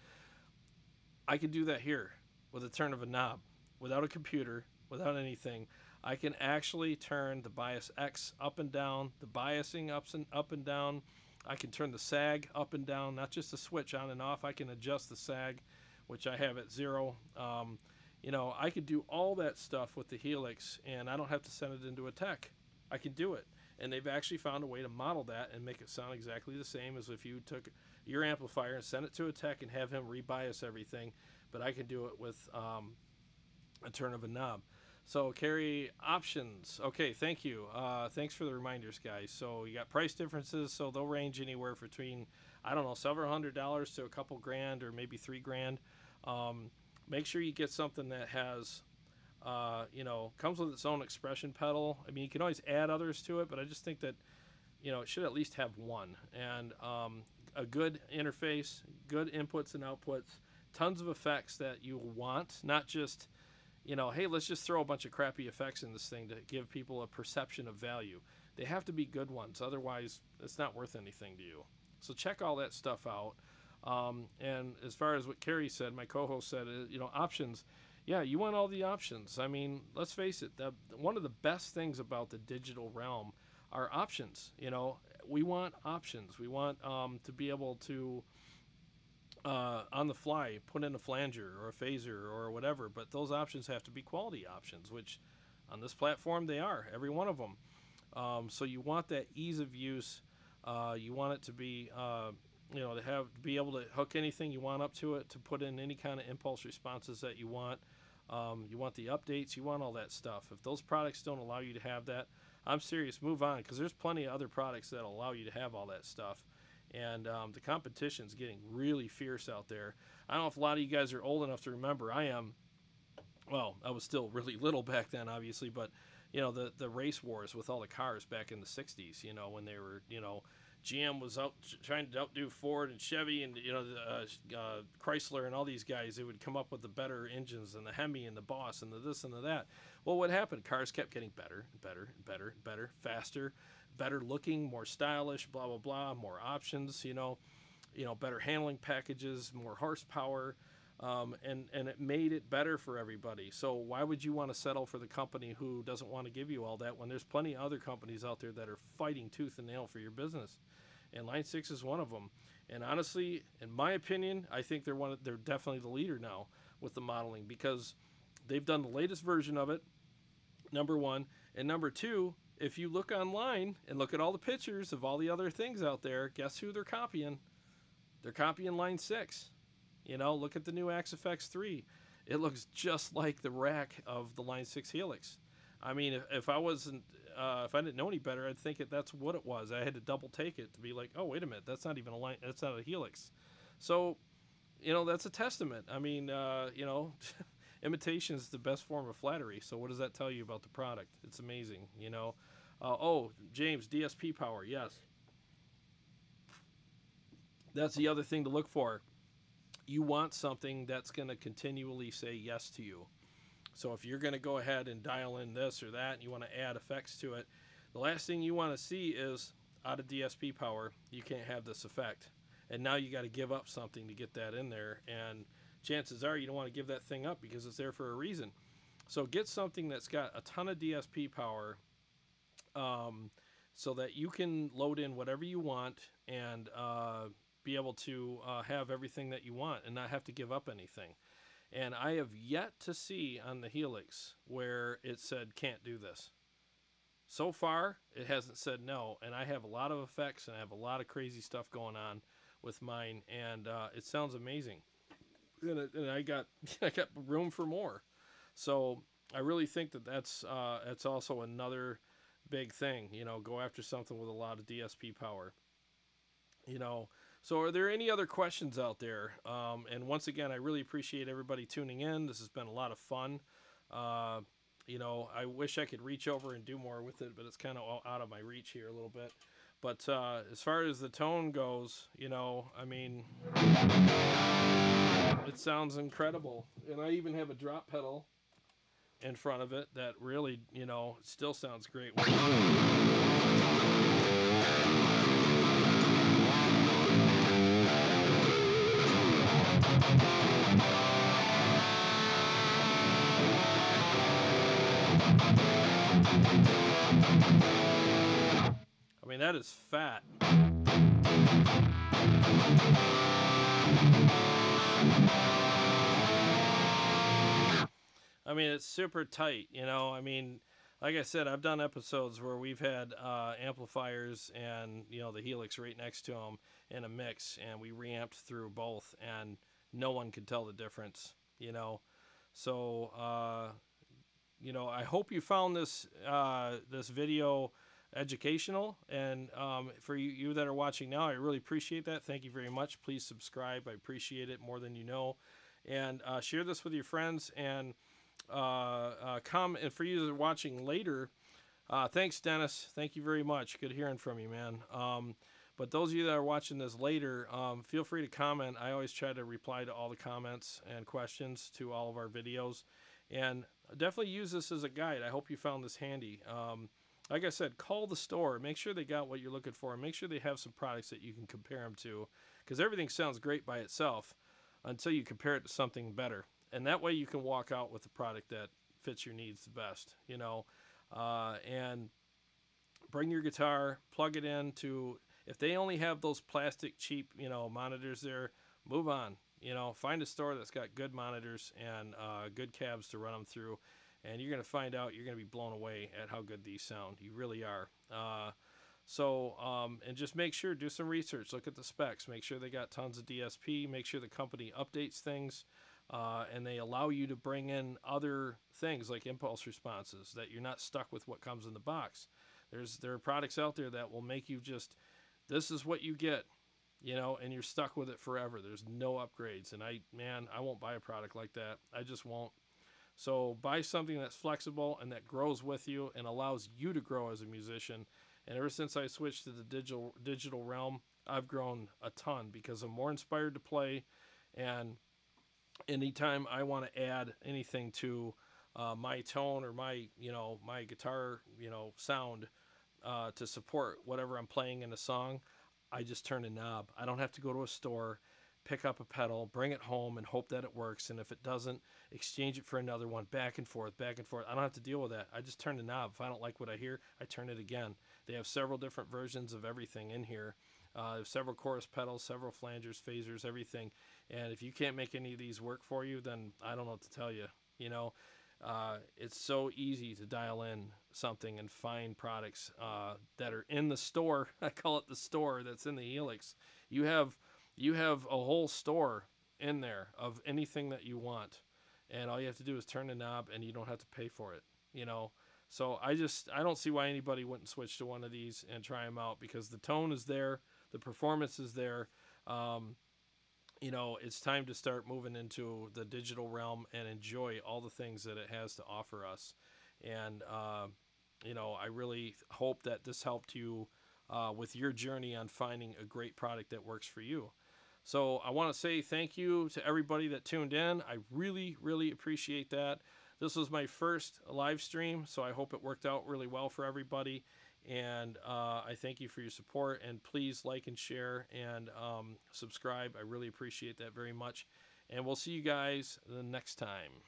Speaker 1: I can do that here with a turn of a knob, without a computer, without anything. I can actually turn the bias X up and down, the biasing up and down. I can turn the sag up and down, not just the switch on and off. I can adjust the sag, which I have at 0. You know, I could do all that stuff with the Helix, and I don't have to send it into a tech. I can do it. And they've actually found a way to model that and make it sound exactly the same as if you took your amplifier and sent it to a tech and have him rebias everything. But I can do it with a turn of a knob. So carry options. Okay, thank you. Thanks for the reminders, guys. So you got price differences, so they'll range anywhere between, I don't know, several $100s to a couple grand or maybe $3 grand. Um, Make sure you get something that has, comes with its own expression pedal. I mean, you can always add others to it, but I just think that it should at least have one, and a good interface, good inputs and outputs, tons of effects that you want, not just hey, let's just throw a bunch of crappy effects in this thing to give people a perception of value. They have to be good ones, otherwise it's not worth anything to you. So check all that stuff out. And as far as what Carrie said, my co-host said, options. Yeah, you want all the options. I mean, let's face it. One of the best things about the digital realm are options. We want options. We want to be able to on the fly put in a flanger or a phaser or whatever, but those options have to be quality options, which on this platform they are, every one of them. So you want that ease of use. You want it to be to be able to hook anything you want up to it, to put in any kind of impulse responses that you want. You want the updates, you want all that stuff. If those products don't allow you to have that, I'm serious, move on, because there's plenty of other products that allow you to have all that stuff. And the competition's getting really fierce out there. I don't know if a lot of you guys are old enough to remember. I am. Well, I was still really little back then, obviously, but the race wars with all the cars back in the '60s. When they were GM was out trying to outdo Ford and Chevy and Chrysler and all these guys. They would come up with the better engines and the Hemi and the Boss and the this and the that. Well, what happened? Cars kept getting better and better and better and better, faster, better looking, more stylish, blah blah blah, more options. Better handling packages, more horsepower. And it made it better for everybody. So why would you want to settle for the company who doesn't want to give you all that when there's plenty of other companies out there that are fighting tooth and nail for your business? And Line 6 is one of them. And honestly, in my opinion, I think they're definitely the leader now with the modeling, because they've done the latest version of it, number one. And number two, if you look online and look at all the pictures of all the other things out there, guess who they're copying? They're copying Line 6. Look at the new Axe-FX 3. It looks just like the rack of the Line 6 Helix. I mean, if I didn't know any better, I'd think that's what it was. I had to double take it to be like, oh, wait a minute, that's not even that's not a Helix. So, that's a testament. I mean, imitation is the best form of flattery. So what does that tell you about the product? It's amazing, James, DSP power, yes. That's the other thing to look for. You want something that's going to continually say yes to you. So if you're going to go ahead and dial in this or that and you want to add effects to it, the last thing you want to see is out of DSP power, you can't have this effect. And now you got to give up something to get that in there. And chances are you don't want to give that thing up because it's there for a reason. So get something that's got a ton of DSP power so that you can load in whatever you want and be able to have everything that you want and not have to give up anything. And I have yet to see on the Helix where it said can't do this. So far, it hasn't said no, and I have a lot of effects and I have a lot of crazy stuff going on with mine, and it sounds amazing. And I got room for more. So I really think that's also another big thing. Go after something with a lot of DSP power. So are there any other questions out there? And once again, I really appreciate everybody tuning in. This has been a lot of fun. I wish I could reach over and do more with it, but it's kind of out of my reach here a little bit. But as far as the tone goes, I mean, it sounds incredible. And I even have a drop pedal in front of it that really, still sounds great. I mean, that is fat. I mean, it's super tight, I mean, like I said, I've done episodes where we've had amplifiers and, the Helix right next to them in a mix, and we reamped through both, and no one could tell the difference, So, I hope you found this video educational, and for you that are watching now, I really appreciate that. Thank you very much. Please subscribe. I appreciate it more than you know, and share this with your friends, and comment. And for you that are watching later, thanks, Dennis. Thank you very much. Good hearing from you, man. But those of you that are watching this later, feel free to comment. I always try to reply to all the comments and questions to all of our videos. And definitely use this as a guide. I hope you found this handy. Like I said, call the store. Make sure they got what you're looking for. And make sure they have some products that you can compare them to. Because everything sounds great by itself until you compare it to something better. And that way you can walk out with the product that fits your needs the best. And bring your guitar, plug it into... If they only have those plastic cheap, monitors there, move on. Find a store that's got good monitors and good cabs to run them through, and you're going to find out, you're going to be blown away at how good these sound. You really are. And just make sure, do some research, look at the specs, make sure they got tons of DSP, make sure the company updates things, and they allow you to bring in other things like impulse responses, that you're not stuck with what comes in the box. There are products out there that will make you just... This is what you get, and you're stuck with it forever. There's no upgrades. And I won't buy a product like that. I just won't. So buy something that's flexible and that grows with you and allows you to grow as a musician. And ever since I switched to the digital realm, I've grown a ton because I'm more inspired to play. And anytime I want to add anything to my tone or my guitar, sound, to support whatever I'm playing in a song, I just turn a knob. I don't have to go to a store, pick up a pedal, bring it home, and hope that it works. And if it doesn't, exchange it for another one, back and forth, back and forth. I don't have to deal with that. I just turn the knob. If I don't like what I hear, I turn it again. They have several different versions of everything in here. There's several chorus pedals, several flangers, phasers, everything. And if you can't make any of these work for you, then I don't know what to tell you. It's so easy to dial in something and find products that are in the store. I call it the store that's in the Helix. You have a whole store in there of anything that you want, and all you have to do is turn the knob, and you don't have to pay for it. So I don't see why anybody wouldn't switch to one of these and try them out, because the tone is there, the performance is there. It's time to start moving into the digital realm and enjoy all the things that it has to offer us. And, I really hope that this helped you with your journey on finding a great product that works for you. So I want to say thank you to everybody that tuned in. I really, really appreciate that. This was my first live stream, so I hope it worked out really well for everybody. And I thank you for your support, and please like and share and subscribe. I really appreciate that very much. And we'll see you guys the next time.